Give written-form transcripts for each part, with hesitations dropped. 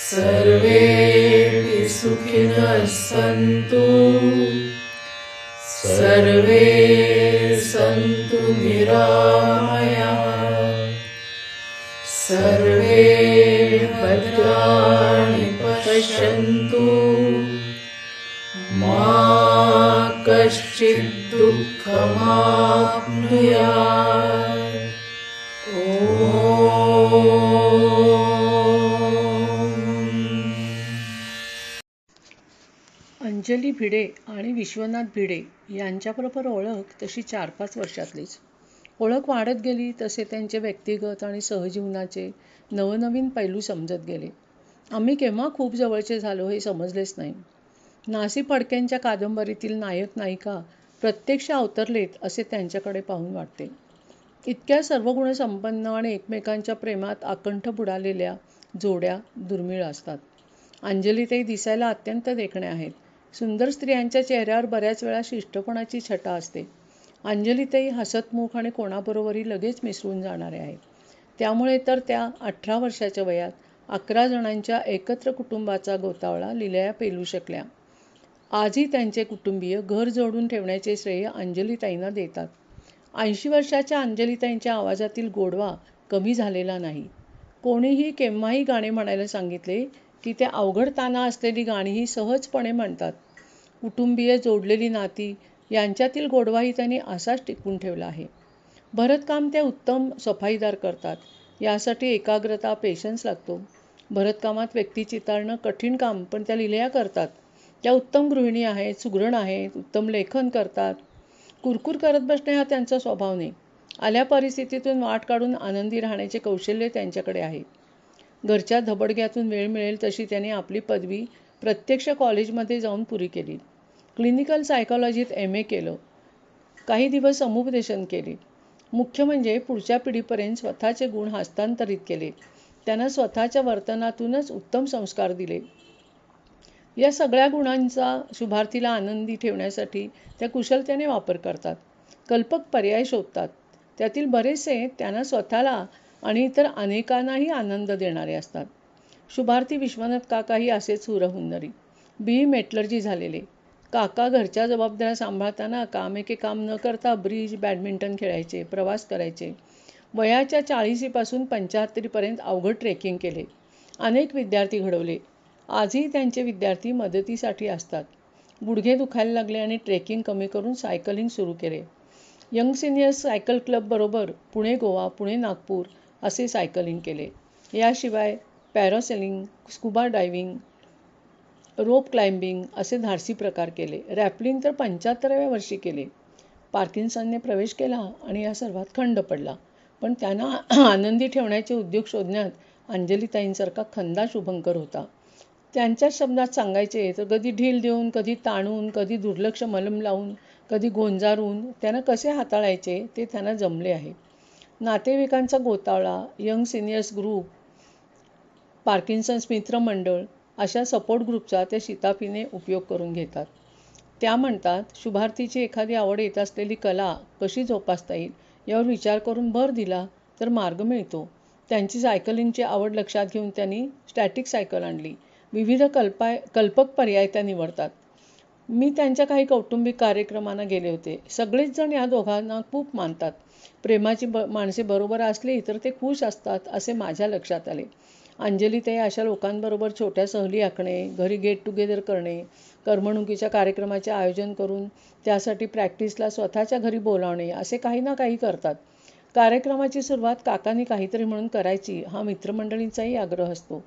सर्वेपि सुखिनः सन्तु, सर्वे सन्तु निरामयाः, सर्वे भद्राणि पश्यन्तु, मा कश्चित् दुःखमाप्नुयात्। अंजली भिडे आणि विश्वनाथ भिडे यांच्याबरोबर ओळख तशी 4-5 वर्षातलीच. ओळख वाढत गेली तसे त्यांचे व्यक्तिगत आणि सहजीवनाचे नवनवीन पैलू समजत गेले. आम्ही केव्हा खूप जवळचे झालो हे समजलेच नाही. नासी फडकेंच्या कादंबरीतील नायक नायिका प्रत्यक्ष अवतरलेत असे त्यांच्याकडे पाहून वाटते. इतक्या सर्व गुणसंपन्न आणि एकमेकांच्या प्रेमात आकंठ बुडालेल्या जोड्या दुर्मिळ असतात. अंजलीताई दिसायला अत्यंत देखण्या आहेत. सुंदर स्त्रियांच्या चेहऱ्यावर बऱ्याच वेळा शिष्टपणाची छटा असते. अंजलीताई हसतमुख आणि कोणाबरोबरही लगेच मिसळून जाणारे आहेत. त्यामुळे तर त्या 18 वर्षाच्या वयात 11 जणांच्या एकत्र कुटुंबाचा गोतावळा लिलया पेलू शकल्या. आजही त्यांचे कुटुंबीय घर जोडून ठेवण्याचे श्रेय अंजलीताईंना देतात. 80 वर्षाच्या अंजलीताईंच्या आवाजातील गोडवा कमी झालेला नाही. कोणीही केव्हाही गाणे म्हणायला सांगितले की त्या अवघड ताना असलेली गाणीही सहजपणे म्हणतात. कुटुंबीय जोडलेली नाती यांच्यातील गोडवाही त्यांनी असाच टिकवून ठेवला आहे. भरतकाम ते उत्तम सफाईदार करतात. यासाठी एकाग्रता, पेशन्स लागतो. भरतकामात व्यक्ती चितारणं कठीण काम, पण त्या लिलया करतात. त्या उत्तम गृहिणी आहेत, सुगरण आहेत, उत्तम लेखन करतात. कुरकुर करत बसणे हा त्यांचा स्वभाव नाही. आल्या परिस्थितीतून वाट काढून आनंदी राहण्याचे कौशल्य त्यांच्याकडे आहे. घरच्या धबडग्यातून वेळ मिळेल तशी त्यांनी आपली पदवी प्रत्यक्ष कॉलेजमध्ये जाऊन पुरी केली. क्लिनिकल सायकॉलॉजीत MA केलं. काही दिवस समुपदेशन केले. मुख्य म्हणजे पुढच्या पिढीपर्यंत स्वतःचे गुण हस्तांतरित केले. त्यांना स्वतःच्या वर्तनातूनच उत्तम संस्कार दिले. या सगळ्या गुणांचा शुभार्थीला आनंदी ठेवण्यासाठी त्या कुशलतेने वापर करतात. कल्पक पर्याय शोधतात. त्यातील बरेचसे त्यांना स्वतःला आणि इतर अनेकांनाही आनंद देणारे असतात. शुभार्थी विश्वनाथ काकाही असेच हुरहुन्नरी. BE मेटलर्जी झालेले. काका घरच्या जबाबदाऱ्या सांभाळताना काम एके काम न करता ब्रिज, बॅडमिंटन खेळायचे, प्रवास करायचे. वयाच्या 40पासून 75पर्यंत अवघड ट्रेकिंग केले. अनेक विद्यार्थी घडवले. आजही त्यांचे विद्यार्थी मदतीसाठी असतात. गुडघे दुखायला लागले आणि ट्रेकिंग कमी करून सायकलिंग सुरू केले. यंग सिनियर्स सायकल क्लबबरोबर पुणे गोवा, पुणे नागपूर असे सायकलिंग केले. याशिवाय parasailing, scuba diving, rope climbing असे धाडसी प्रकार केले. रॅपलिंग तर 75व्या वर्षी केले. पार्किन्सनने प्रवेश केला आणि या सर्वात खंड पडला. पण त्यांना आनंदी ठेवण्याचे उद्योग शोधण्यात अंजलीताईंसारखा खंदा शुभंकर होता. त्यांच्याच शब्दात सांगायचे तर कधी ढील देऊन, कधी ताणून, कधी दुर्लक्ष मलम लावून, कधी गोंजारून त्यांना कसे हाताळायचे ते त्यांना जमले आहे. नातेवाईकांचा गोतावळा, यंग सिनियर्स ग्रुप, पार्किन्सन्स मित्र मंडळ अशा सपोर्ट ग्रुपचा त्या शिताफीने उपयोग करून घेतात. त्या म्हणतात, शुभार्थीची एखादी आवड येत असलेली कला कशी जोपासता येईल यावर विचार करून भर दिला तर मार्ग मिळतो. त्यांची सायकलिंगची आवड लक्षात घेऊन त्यांनी स्टॅटिक सायकल आणली. विविध कल्पक पर्याय त्या निवडतात. मी त्यांच्या काही कौटुंबिक कार्यक्रमांना गेले होते. सगळेच जण या दोघांना खूप मानतात. प्रेमाची माणसे बरोबर असली तर ते खुश असतात असे माझ्या लक्षात आले. अंजलीताई अशा लोकांबरोबर छोट्या सहली आखणे, घरी गेट टुगेदर करणे, करमणुकीच्या कार्यक्रमाचे आयोजन करून त्यासाठी प्रॅक्टिसला स्वतःच्या घरी बोलावणे असे काही ना काही करतात. कार्यक्रमाची सुरुवात काकांनी काहीतरी म्हणून करायची हा मित्रमंडळींचाही आग्रह असतो.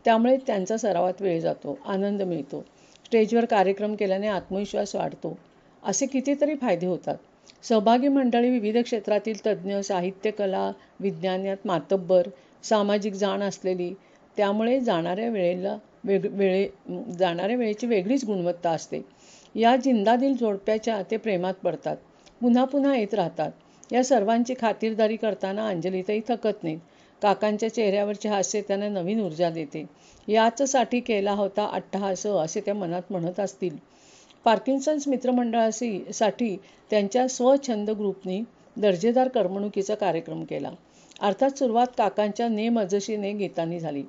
त्यामुळे त्यांचा सरावात वेळ जातो, आनंद मिळतो. स्टेजवर कार्यक्रम केल्याने आत्मविश्वास वाढतो. असे कितीतरी फायदे होतात. सहभागी मंडळी विविध क्षेत्रातील तज्ज्ञ, साहित्य, कला, विज्ञान यात मातब्बर, सामाजिक जाण असलेली. त्यामुळे जाणाऱ्या वेळेची वेगळीच गुणवत्ता असते. या जिंदादिल जोडप्याच्या ते प्रेमात पडतात. पुन्हा पुन्हा येत राहतात. या सर्वांची खातिरदारी करताना अंजलीताई थकत नाहीत. काकांच्या चेहऱ्यावरचे हास्य त्यांना नवीन ऊर्जा देते. याचसाठी केला होता अट्टहास असे त्या मनात म्हणत असतील. पार्किन्सन्स मित्रमंडळासाठी त्यांच्या स्वछंद ग्रुपनी दर्जेदार करमणुकीचा कार्यक्रम केला. अर्थात सुरुवात काकांच्या नेमअजशीने गीतांनी झाली.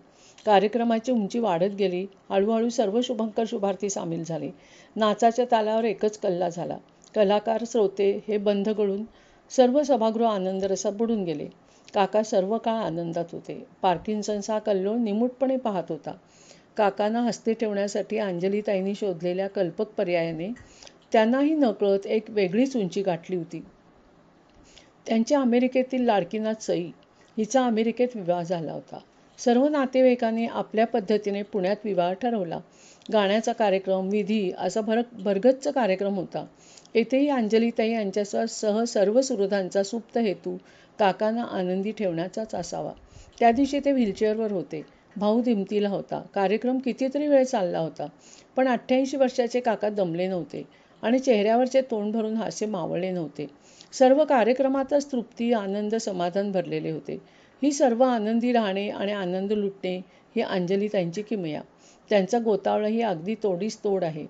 कार्यक्रमाची उंची वाढत गेली. हळूहळू सर्व शुभंकर शुभार्थी सामील झाले. नाचाच्या तालावर एकच कल्ला झाला. कलाकार, श्रोते हे बंध गळून सर्व सभागृह आनंदरसात बुडून गेले. काका सर्व काळ आनंदात होते. पार्किन्सन्स हा कल्लोळ निमूटपणे पाहत होता. काकांना हस्ते ठेवण्यासाठी अंजलीताईंनी शोधलेल्या कल्पक पर्यायाने त्यांनाही नकळत एक वेगळीच उंची गाठली होती. त्यांच्या अमेरिकेतील लाडकीनाथ सई हिचा अमेरिकेत विवाह झाला होता. सर्व नातेवाईकांनी आपल्या पद्धतीने पुण्यात विवाह ठरवला. गाण्याचा कार्यक्रम, विधी असा भरगच्च कार्यक्रम होता. येथेही अंजलीताई यांच्यासह सर्व सुहृदांचा सुप्त हेतू काकांना आनंदी ठेवण्याचाच असावा. त्या दिवशी ते व्हीलचेअरवर होते. भाऊ दिमतीला होता. कार्यक्रम कितीतरी वेळ चालला होता, पण 88 वर्षाचे काका दमले नव्हते आणि चेहऱ्यावरचे तोंड भरून हास्य मावळले नव्हते. सर्व कार्यक्रमातच तृप्ती, आनंद, समाधान भरलेले होते. ही सर्व आनंदी राहणे आणि आनंद लुटणे ही अंजलीताईंची किमया. त्यांचा गोतावळाही अगदी तोडीस तोड आहे.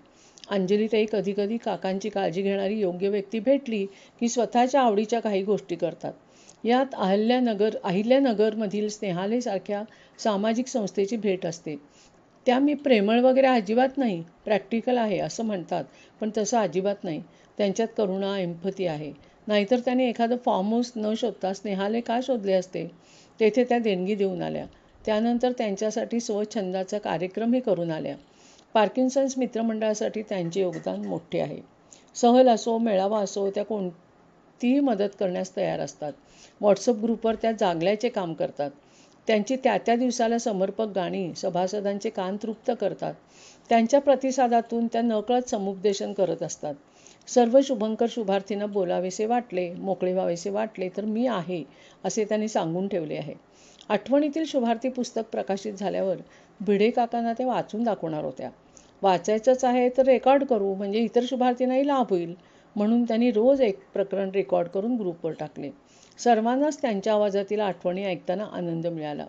अंजलीताई कधीकधी काकांची काळजी घेणारी योग्य व्यक्ती भेटली की स्वतःच्या आवडीच्या काही गोष्टी करतात. यात अहिल्यानगरमधील स्नेहालयसारख्या सामाजिक संस्थेची भेट असते. त्या मी प्रेमळ वगैरे अजिबात नाही, प्रॅक्टिकल आहे असं म्हणतात, पण तसं अजिबात नाही. त्यांच्यात करुणा, एम्पथी आहे. नाहीतर त्याने एखादं फार्म हाऊस न शोधता स्नेहालय का शोधले असते? तेथे त्या देणगी देऊन आल्या. त्यानंतर त्यांच्यासाठी स्वच्छंदाचा कार्यक्रमही करून आल्या. पार्किन्सन्स मित्रमंडळासाठी त्यांचे योगदान मोठे आहे. सहल असो, मेळावा असो, त्या कोणतीही मदत करण्यास तयार असतात. व्हॉट्सअप ग्रुपवर त्या जागल्याचे काम करतात. त्यांची त्या त्या दिवसाला समर्पक गाणी सभासदांचे कान तृप्त करतात. त्यांच्या प्रतिसादातून त्या नकळत समुपदेशन करत असतात. सर्व शुभंकर शुभार्थींना बोलावेसे वाटले, मोकळे व्हावेसे वाटले तर मी आहे असे त्यांनी सांगून ठेवले आहे. आठवणीतील शुभार्थी पुस्तक प्रकाशित झाल्यावर भिडे काकांना ते वाचून दाखवणार होत्या. वाचायचंच आहे तर रेकॉर्ड करू, म्हणजे इतर शुभार्थींनाही लाभ होईल, म्हणून त्यांनी रोज एक प्रकरण रेकॉर्ड करून ग्रुपवर टाकले. सर्वांनाच त्यांच्या आवाजातील आठवणी ऐकताना आनंद मिळाला.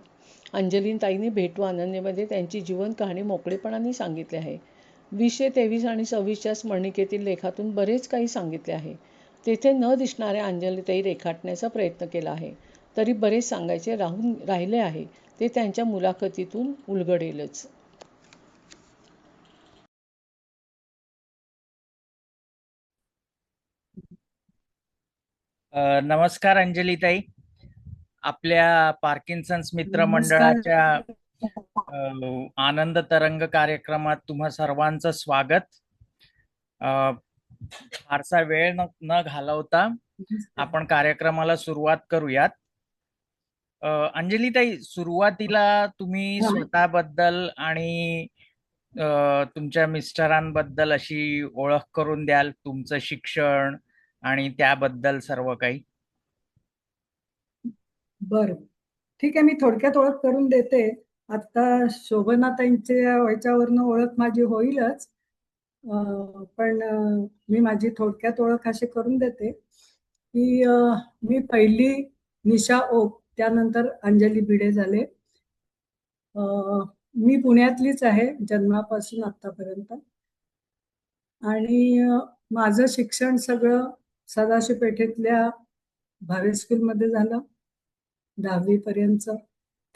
अंजलीताईंनी भेटू अनन्यमध्ये त्यांची जीवन कहाणी मोकळेपणाने सांगितली आहे. 2023 आणि 26च्या स्मरणिकेतील लेखातून बरेच काही सांगितले आहे. तेथे न दिसणाऱ्या अंजलीताई रेखाटण्याचा प्रयत्न केला आहे. तरी बरेच सांगायचे राहिले आहे. ते त्यांच्या मुलाखतीतून उलगडेलच. नमस्कार अंजलीताई. आपल्या पार्किन्सन्स मित्र मंडळाच्या आनंद तरंग कार्यक्रमात तुम्हा सर्वांचं स्वागत. फारसा वेळ न घालवता आपण कार्यक्रमाला सुरुवात करूयात. अंजलीताई, सुरुवातीला तुम्ही स्वतःबद्दल आणि तुमच्या मिस्टरांबद्दल अशी ओळख करून द्याल, तुमचं शिक्षण आणि त्याबद्दल सर्व काही? बरं, ठीक आहे. मी थोडक्यात ओळख करून देते. आता शोभनाताईंच्या ह्याच्यावरनं ओळख माझी होईलच, पण मी माझी थोडक्यात ओळख अशी करून देते की मी पहिली निशा ओक, त्यानंतर अंजली भिडे झाले. मी पुण्यातलीच आहे जन्मापासून आतापर्यंत. आणि माझं शिक्षण सगळं सदाशिव पेठेतल्या भावे स्कूलमध्ये झालं 10वी पर्यंत.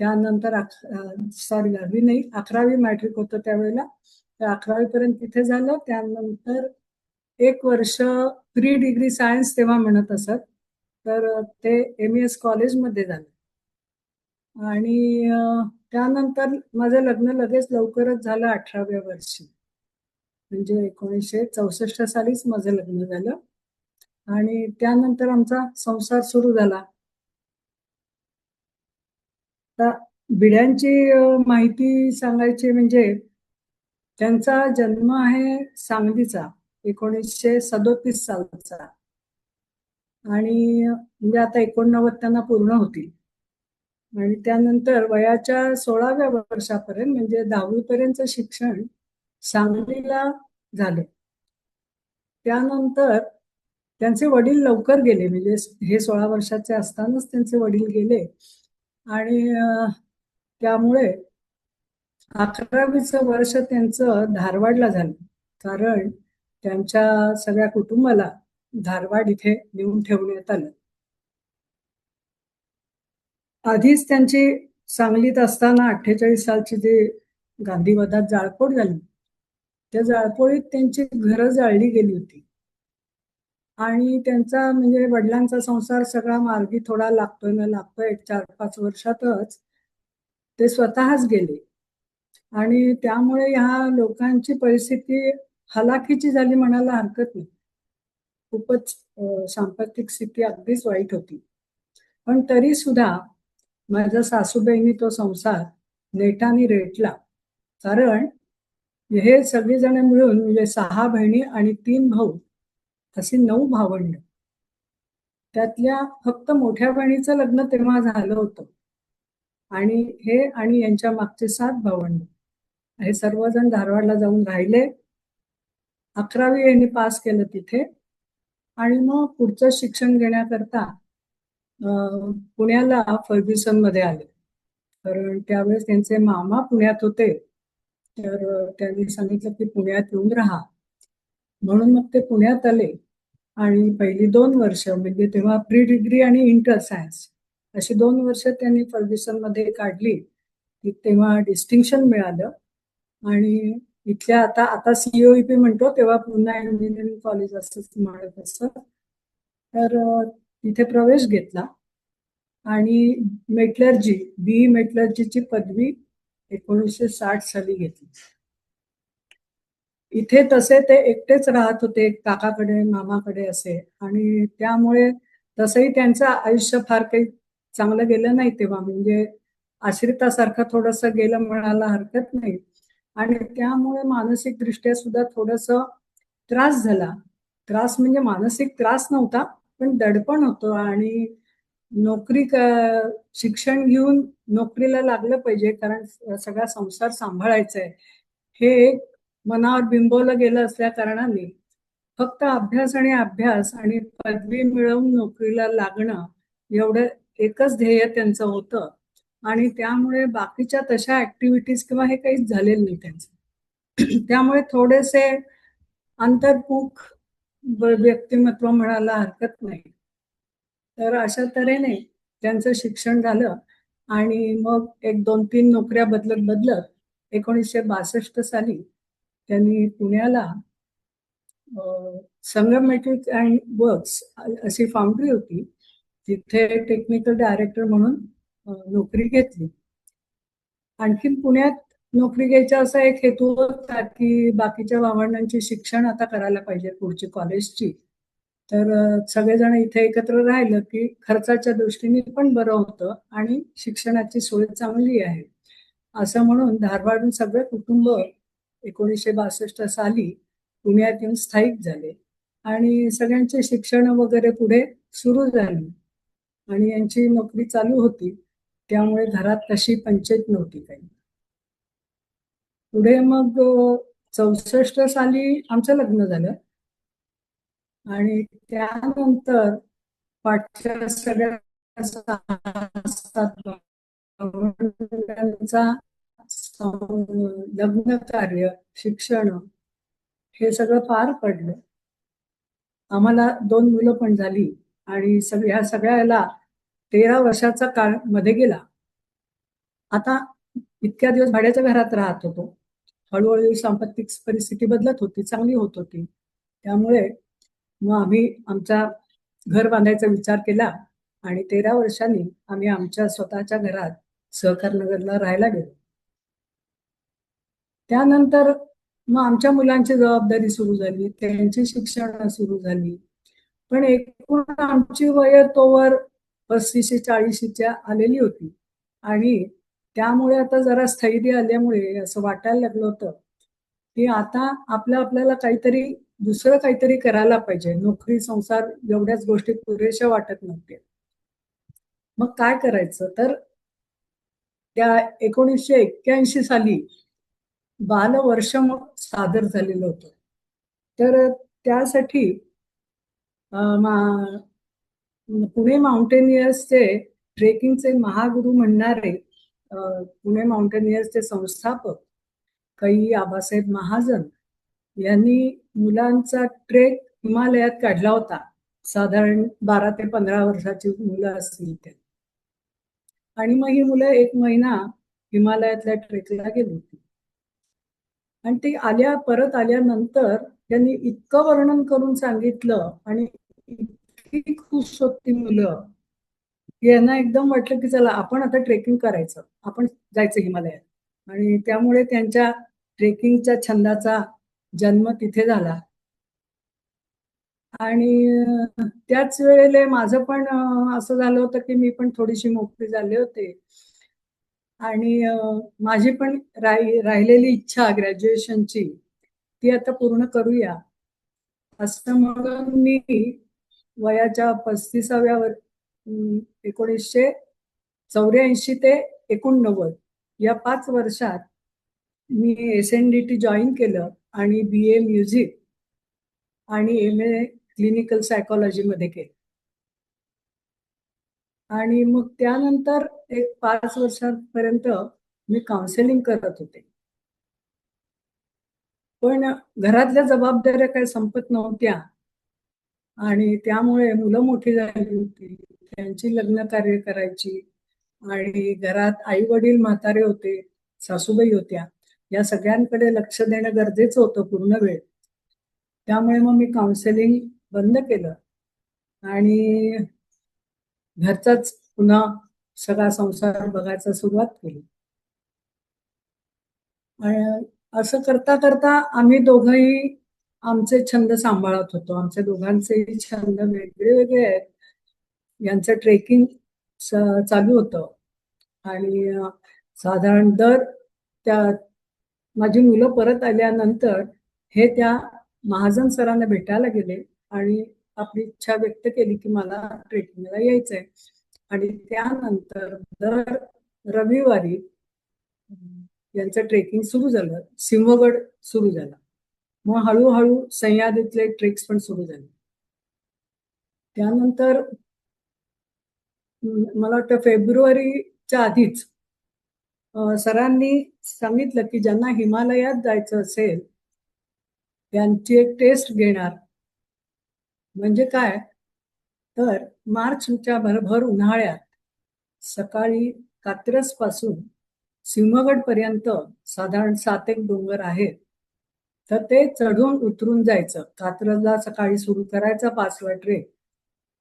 त्यानंतर 10वी नाही, 11वी मॅट्रिक होतं त्यावेळेला, तर 11वी पर्यंत तिथे झालं. त्यानंतर 1 वर्ष प्री डिग्री सायन्स तेव्हा म्हणत असत, तर ते MES कॉलेजमध्ये झालं. आणि त्यानंतर माझं लग्न लगेच लवकरच झालं 18व्या वर्षी, म्हणजे 1964 सालीच माझं लग्न झालं. आणि त्यानंतर आमचा संसार सुरू झाला. आता भिड्यांची माहिती सांगायची म्हणजे त्यांचा जन्म आहे सांगलीचा, 1937 सालचा. आणि म्हणजे आता 89 त्यांना पूर्ण होतील. आणि त्यानंतर वयाच्या 16व्या वर्षापर्यंत, म्हणजे 10वी पर्यंतचं शिक्षण सांगलीला झालं. त्यानंतर त्यांचे वडील लवकर गेले, म्हणजे हे 16 वर्षाचे असतानाच त्यांचे वडील गेले. आणि त्यामुळे 11वीचं वर्ष त्यांचं धारवाडला झालं, कारण त्यांच्या सगळ्या कुटुंबाला धारवाड इथे नेऊन ठेवण्यात आलं. आधीच त्यांची सांगलीत असताना 48 सालची जी गांधीवधात जाळपोळ झाली, त्या जाळपोळीत त्यांची घरं जाळली गेली होती आणि त्यांचा म्हणजे वडिलांचा संसार सगळा मार्गी थोडा लागतोय न लागतोय 4-5 वर्षातच ते स्वतःच गेले आणि त्यामुळे ह्या लोकांची परिस्थिती हलाखीची झाली म्हणायला हरकत नाही. खूपच सांपत्तिक स्थिती अगदीच वाईट होती. पण तरी सुद्धा माझ्या सासूबाईंनी तो संसार नेटाने रेटला. कारण हे सगळेजण मिळून म्हणजे 6 बहिणी आणि 3 भाऊ अशी 9 भावंड. त्यातल्या फक्त मोठ्या बहिणीचं लग्न तेव्हा झालं होतं आणि हे आणि यांच्या मागचे 7 भावंड हे सर्वजण धारवाडला जाऊन राहिले. 11वी यांनी पास केलं तिथे आणि मग पुढचं शिक्षण घेण्याकरता पुण्याला फर्ग्युसन मध्ये आले. कारण त्यावेळेस त्यांचे मामा पुण्यात होते, तर त्यांनी सांगितलं की पुण्यात येऊन राहा. म्हणून मग ते पुण्यात आले आणि पहिली 2 वर्ष म्हणजे तेव्हा प्री डिग्री आणि इंटर सायन्स अशी 2 वर्ष त्यांनी फर्ग्युसन मध्ये काढली. तेव्हा डिस्टिंक्शन मिळालं आणि इथल्या आता आता COEP म्हणतो, तेव्हा पुन्हा इंजिनिअरिंग कॉलेज असंच म्हणत असं. तर तिथे प्रवेश घेतला आणि मेटलर्जी BE मेटलर्जीची पदवी 1960 साली घेतली. इथे तसे ते एकटेच राहत होते, काकाकडे मामाकडे असे, आणि त्यामुळे तसंही त्यांचं आयुष्य फार काही चांगलं गेलं नाही तेव्हा, म्हणजे आश्रितासारखं थोडंसं गेलं म्हणायला हरकत नाही. आणि त्यामुळे मानसिक दृष्ट्या सुद्धा थोडस त्रास झाला. त्रास म्हणजे मानसिक त्रास नव्हता, पण दडपण होतं आणि शिक्षण घेऊन नोकरीला लागलं पाहिजे, कारण सगळा संसार सांभाळायचा आहे हे एक मनावर बिंबवलं गेलं असल्या कारणाने फक्त अभ्यास आणि अभ्यास आणि पदवी मिळवून नोकरीला लागणं एवढं एकच ध्येय त्यांचं होतं आणि त्यामुळे बाकीच्या तशा ऍक्टिव्हिटीज किंवा हे काहीच झालेलं नाही त्यांचं. त्यामुळे थोडेसे अंतर्मुख व्यक्तिमत्व म्हणायला हरकत नाही. तर अशा तऱ्हेने त्यांचं शिक्षण झालं आणि मग 1-2-3 नोकऱ्या बदलत बदलत 1962 साली त्यांनी पुण्याला संगम मेटल अँड वर्क्स अशी फाउंड्री होती, तिथे टेक्निकल डायरेक्टर म्हणून नोकरी घेतली. आणखीन पुण्यात नोकरी घ्यायचा असा एक हेतू होता की बाकीच्या भावंडांची शिक्षण आता करायला पाहिजे पुढची कॉलेजची. तर सगळेजण इथे एकत्र राहिलं की खर्चाच्या दृष्टीने पण बरं होतं आणि शिक्षणाची सोय चांगली आहे असं म्हणून धारवाडून सगळे कुटुंब 1962 साली पुण्यात येऊन स्थायिक झाले आणि सगळ्यांचे शिक्षण वगैरे पुढे सुरू झाली आणि यांची नोकरी चालू होती, त्यामुळे घरात तशी पंचायत नव्हती काही. पुढे मग 64 साली आमचं लग्न झालं आणि त्यानंतर पाठच्या सगळ्या लग्न कार्य, शिक्षण हे सगळं पार पडलं. आम्हाला 2 मुलं पण झाली आणि ह्या सगळ्याला 13 वर्षाचा काळ मध्ये गेला. आता इतक्या दिवस भाड्याच्या घरात राहत होतो, हळूहळू सांपत्तिक परिस्थिती बदलत होती, चांगली होत होती. त्यामुळे मग आम्ही आमचा घर बांधायचा विचार केला आणि 13 वर्षांनी आम्ही आमच्या स्वतःच्या घरात सहकार नगरला राहायला गेलो. त्यानंतर मग आमच्या मुलांची जबाबदारी सुरू झाली, त्यांची शिक्षण सुरू झाली. पण एकूण आमची वय तोवर 35-40च्या आलेली होती आणि त्यामुळे आता जरा स्थैर्य आल्यामुळे असं वाटायला लागलं होतं की आता आपल्याला दुसरं काहीतरी करायला पाहिजे. नोकरी संसार एवढ्याच गोष्टी पुरेशा वाटत नव्हत्या. मग काय करायचं, तर त्या 1981 साली बालवर्ष सादर झालेलं होतं. तर त्यासाठी पुणे माउंटेनियर्सचे ट्रेकिंगचे महागुरु म्हणणारे पुणे माउंटेनियर्सचे संस्थापक कै आबासाहेब महाजन यांनी मुलांचा ट्रेक हिमालयात काढला होता. साधारण 12 ते 15 वर्षाची मुलं असतील ते. आणि मग ही मुलं 1 महिना हिमालयातल्या ट्रेकला गेली होती. आणि ती परत आल्यानंतर त्यांनी इतकं वर्णन करून सांगितलं आणि इतकी खुश होती मुलं, की यांना एकदम वाटलं की चला आपण आता ट्रेकिंग करायचं, आपण जायचं हिमालयात. आणि त्यामुळे त्यांच्या ट्रेकिंगच्या छंदाचा जन्म तिथे झाला. आणि त्याच वेळेला माझं पण असं झालं होतं की मी पण थोडीशी मोकळी झाले होते. आणि माझी पण राहिलेली इच्छा ग्रॅज्युएशनची ती आता पूर्ण करूया असं म्हणून मी वयाच्या 35व्या 1984 ते 89 या 5 वर्षात मी SNDT जॉईन केलं आणि BA म्युझिक आणि MA क्लिनिकल सायकोलॉजीमध्ये केलं. आणि मग त्यानंतर एक 5 वर्षांपर्यंत मी काउन्सिलिंग करत होते. पण घरातल्या जबाबदाऱ्या काही संपत नव्हत्या आणि त्यामुळे मुलं मोठी झाली होती, त्यांची लग्न कार्य करायची आणि घरात आई वडील म्हातारे होते, सासूबाई होत्या, या सगळ्यांकडे लक्ष देणं गरजेचं होतं पूर्ण वेळ. त्यामुळे मग मी काउन्सिलिंग बंद केलं आणि घरचाच पुन्हा सगळा संसार बघायला सुरुवात केली. आणि असं करता करता आम्ही दोघंही आमचे छंद सांभाळत होतो. आमच्या दोघांचेही छंद वेगळे वेगळे आहेत. यांचं ट्रेकिंग चालू होतं आणि साधारण त्या माझी मुलं परत आल्यानंतर हे त्या महाजन सरांना भेटायला गेले आणि आपली इच्छा व्यक्त केली की मला ट्रेकिंगला यायचंय. आणि त्यानंतर दर रविवारी यांचं ट्रेकिंग सुरू झालं, सिंहगड सुरू झाला. मग हळूहळू सह्याद्रीतले ट्रेक्स पण सुरू झाले. त्यानंतर मला वाटतं फेब्रुवारीच्या आधीच सरांनी सांगितलं की ज्यांना हिमालयात जायचं असेल त्यांची एक टेस्ट घेणार. म्हणजे काय तर मार्चच्या भर उन्हाळ्यात सकाळी कात्रज पासून सिंहगड पर्यंत साधारण 7 एक डोंगर आहेत, तर ते चढून उतरून जायचं. कात्रजला सकाळी सुरू करायचा 5ला ट्रेक,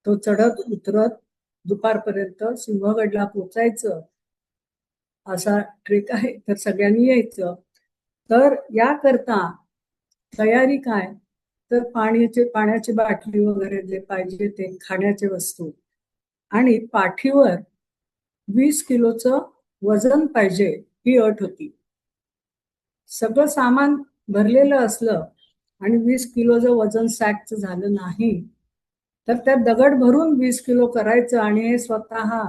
तो चढत उतरत दुपारपर्यंत सिंहगडला पोचायचं असा ट्रेक आहे. तर सगळ्यांनी यायचं. तर याकरता तयारी काय तर पाण्याची बाटली वगैरे जे पाहिजे ते, खाण्याचे वस्तू आणि पाठीवर 20 किलोचं वजन पाहिजे ही अट होती. सगळं सामान भरलेलं असलं आणि 20 किलोचं वजन सॅकचं झालं नाही तर त्यात दगड भरून 20 किलो करायचं. आणि हे स्वतः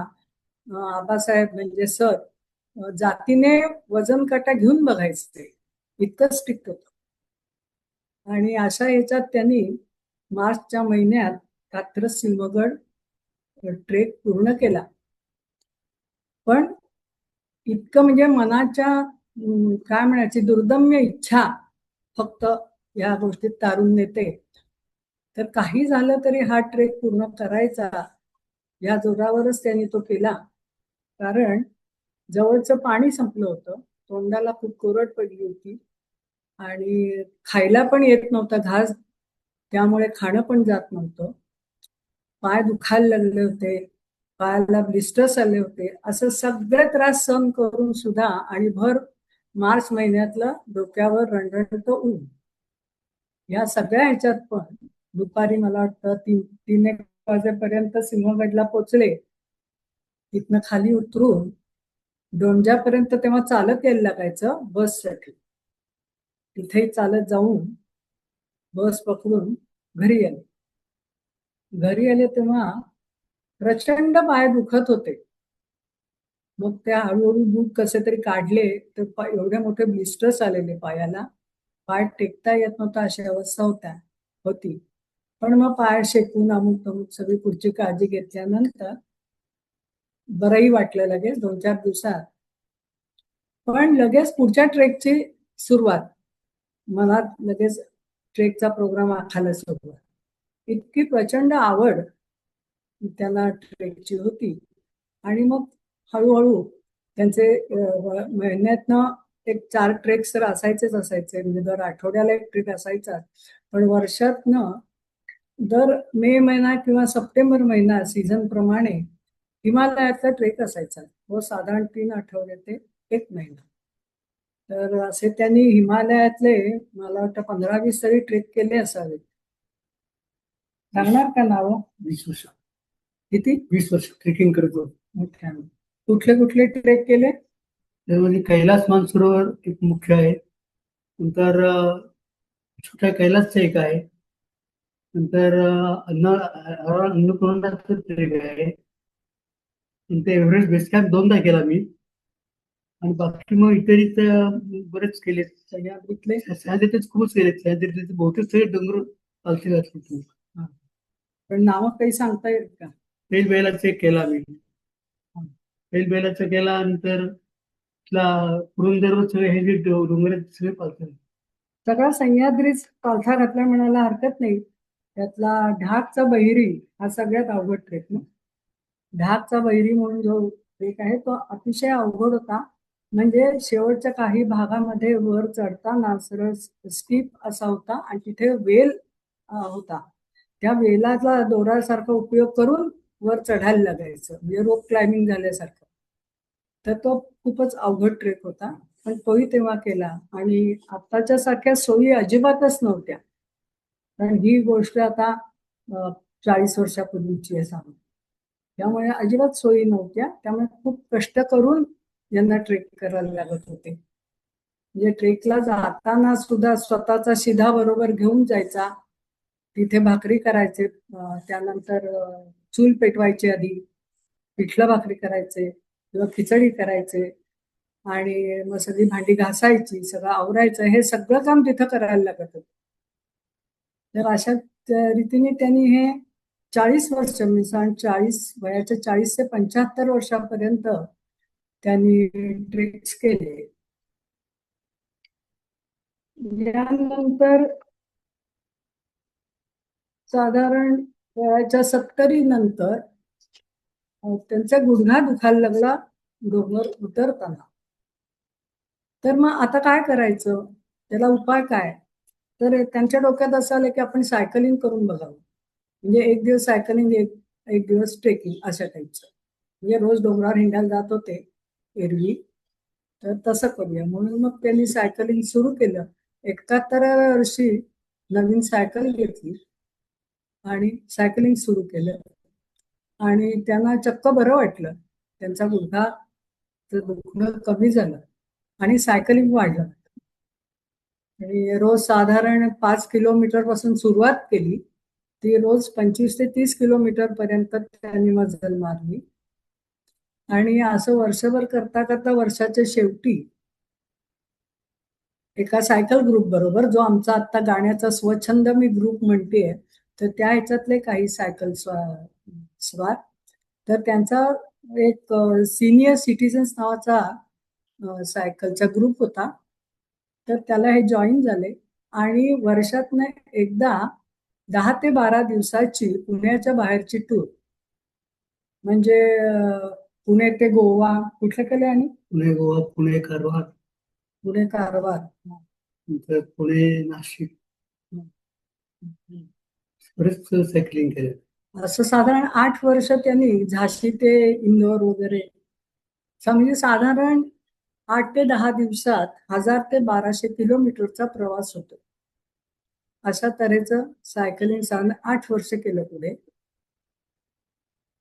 आबासाहेब म्हणजे सर जातीने वजन काटा घेऊन बघायचे, इतकं स्ट्रिक्ट होतं. आणि अशा याच्यात त्यांनी मार्चच्या महिन्यात कात्रज सिंहगड ट्रेक पूर्ण केला. पण इतकं म्हणजे मनाच्या काय म्हणायची दुर्दम्य इच्छा फक्त या गोष्टीत तारून नेते. तर काही झालं तरी हा ट्रेक पूर्ण करायचा या जोरावरच त्यांनी तो केला. कारण जवळचं पाणी संपलं होतं, तोंडाला खूप कोरड पडली होती आणि खायला पण येत नव्हता घास, त्यामुळे खाणं पण जात नव्हतं. पाय दुखायला लागले होते, पायाला ब्लिस्टर्स आले होते. असं सगळे त्रास सहन करून सुद्धा आणि भर मार्च महिन्यातलं डोक्यावर रणरणत ऊन, या सगळ्या ह्याच्यात पण दुपारी मला वाटतं 3 एक वाजेपर्यंत सिंहगडला पोचले. तिथनं खाली उतरून डोंजापर्यंत तेव्हा चालत यायला लागायचं बससाठी. तिथे चालत जाऊन बस पकडून घरी आले. घरी आले तेव्हा प्रचंड पाय दुखत होते. मग त्या हळूहळू दूध कसे तरी काढले तर एवढे मोठे ब्लिस्टर्स आलेले पायाला, पाय टेकता येत नव्हता अशी अवस्था होती. पण मग पाय शेकून अमुक सगळी पुढची काळजी घेतल्यानंतर बरंही वाटलं लगेच 2-4 दिवसात. पण लगेच पुढच्या ट्रेकची सुरुवात, मला लगेच ट्रेकचा प्रोग्राम आखायला सुरुवात. इतकी प्रचंड आवड त्याला ट्रेकची होती. आणि मग हळूहळू त्यांचे महिन्यातनं एक 4 ट्रेक्स तर असायचे, म्हणजे दर आठवड्याला एक ट्रेक असायचा. पण वर्षातनं दर मे महिना किंवा सप्टेंबर महिना सीझन प्रमाणे हिमालयातला ट्रेक असायचा. व साधारण 3 आठवडे ते 1 महिना. तर असे त्यांनी हिमालयातले मला वाटतं 15-20 तरी ट्रेक केले असावेत. सांगणार का नाव? 20 वर्ष किती? 20 वर्ष ट्रेकिंग करतो. छान. कुठले कुठले ट्रेक केले? त्यामध्ये कैलास मानसरोवर एक मुख्य आहे. नंतर छोट्या कैलासचं एक आहे. नंतर अन्नपूर्णाचं ट्रेक आहे. नंतर एव्हरेस्ट बेस कॅम्प 2दा केला मी. आणि बाकी मग इतर बरेच केले. सह्याद्रीतले सह्याद्रीतच खूपच केले. सह्याद्रीतले बहुतेक सगळे डोंगर पालखी घातली. पण नावं काही सांगता येत का? बेलाचा एक केला मी. बेलाचा केला. नंतर पुरंदरवर सगळे हे जे डोंगर आहेत सगळे पालख्या. सगळा सह्याद्रीच पालथा घातला म्हणायला हरकत नाही. त्यातला ढाकचा बहिरी हा सगळ्यात अवघड ट्रेक ना. ढाकचा बहिरी म्हणून जो ट्रेक आहे तो अतिशय अवघड होता. म्हणजे शेवटच्या काही भागामध्ये वर चढताना सरळ स्टीप असा होता आणि तिथे वेल होता. त्या वेलाचा दोरासारखा उपयोग करून वर चढायला लागायचं, म्हणजे रोप क्लाइम्बिंग झाल्यासारखं. तर तो खूपच अवघड ट्रेक होता, पण तोही तेव्हा केला. आणि आत्ताच्या सारख्या सोयी अजिबातच नव्हत्या. कारण ही गोष्ट आता 40 वर्षापूर्वीची आहे सांगू. त्यामुळे अजिबात सोयी नव्हत्या. त्यामुळे खूप कष्ट करून यांना ट्रेक करायला लागत होते. म्हणजे ट्रेकला जाताना सुद्धा स्वतःचा शिधा बरोबर घेऊन जायचा. तिथे भाकरी करायचे, त्यानंतर चूल पेटवायची, आधी पिठलं भाकरी करायचे किंवा खिचडी करायचे आणि मग सगळी भांडी घासायची, सगळं आवरायचं, हे सगळं काम तिथं करायला लागत होतं. तर अशा रीतीने त्यांनी हे 40 वर्ष वयाच्या 40 ते 75 वर्षापर्यंत त्यांनी ट्रेक्स केले. यानंतर साधारण वयाच्या 70 नंतर त्यांचा गुडघा दुखायला लागला डोंगर उतरताना. तर मग आता काय करायचं, त्याला उपाय काय? तर त्यांच्या डोक्यात असं आलं की आपण सायकलिंग करून बघावं. म्हणजे एक दिवस सायकलिंग, एक दिवस ट्रेकिंग अशा टाईपचं. म्हणजे रोज डोंगरावर हिंडायला जात होते एरवी, तर तसं करूया म्हणून मग त्यांनी सायकलिंग सुरू केलं. 71व्या वर्षी नवीन सायकल घेतली आणि सायकलिंग सुरू केलं. आणि त्यांना चक्क बरं वाटलं. त्यांचा गुडघाचं दुखणं कमी झालं आणि सायकलिंग वाढलं. आणि रोज साधारण 5 किलोमीटर पासून सुरुवात केली, ती रोज 25 ते 30 किलोमीटर पर्यंत त्यांनी मजल मारली. आणि असं वर्षभर करता करता वर्षाच्या शेवटी एका सायकल ग्रुप बरोबर, जो आमचा आता गाण्याचा स्वच्छंद मी ग्रुप म्हणतेय, तर त्या ह्याच्यातले काही सायकल स्वार, तर त्यांचा एक सिनियर सिटीजन्स नावाचा सायकलचा ग्रुप होता. तर त्याला हे जॉईन झाले आणि वर्षातनं एकदा 10 ते 12 दिवसाची पुण्याच्या बाहेरची टूर, म्हणजे पुणे ते गोवा, कुठले केले? आणि पुणे गोवा, पुणे कारवार, नंतर पुणे नाशिक, बरेच सायकलिंग केले. असं साधारण 8 वर्ष त्यांनी झाशी ते इंदोर वगैरे, म्हणजे साधारण 8 ते 10 दिवसात 1000 ते 1200 किलोमीटरचा प्रवास होतो. अशा तऱ्हेचं सायकलिंग साधारण 8 वर्ष केलं पुढे.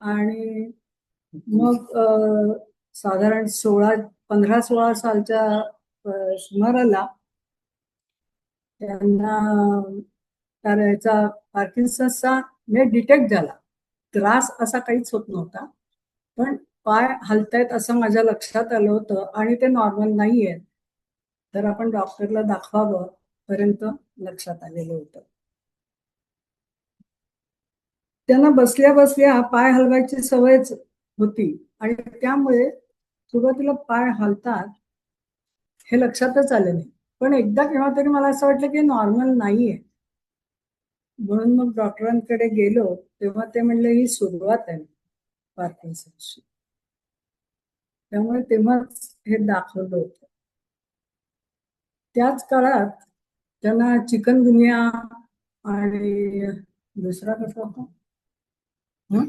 आणि मग साधारण 15-16 सालच्या सुमाराला त्यांना त्याचा पार्किन्सनचा डिटेक्ट झाला. त्रास असा काहीच होत नव्हता, पण पाय हलतायत असं माझ्या लक्षात आलं होतं आणि ते नॉर्मल नाहीये, तर आपण डॉक्टरला दाखवावं पर्यंत लक्षात आलेलं होतं. त्यांना बसल्या बसल्या पाय हलवायची सवयच होती आणि त्यामुळे सुरुवातीला पाय हलतात हे लक्षातच आलं नाही. पण एकदा केव्हा तरी मला असं वाटलं की नॉर्मल नाहीये. म्हणून मग डॉक्टरांकडे गेलो, तेव्हा ते म्हणले ही सुरुवात आहे पार्किन्सनची. त्यामुळे तेव्हाच हे दाखवलं होतं. त्याच काळात त्यांना चिकनगुनिया आणि दुसरा कसा होता हं?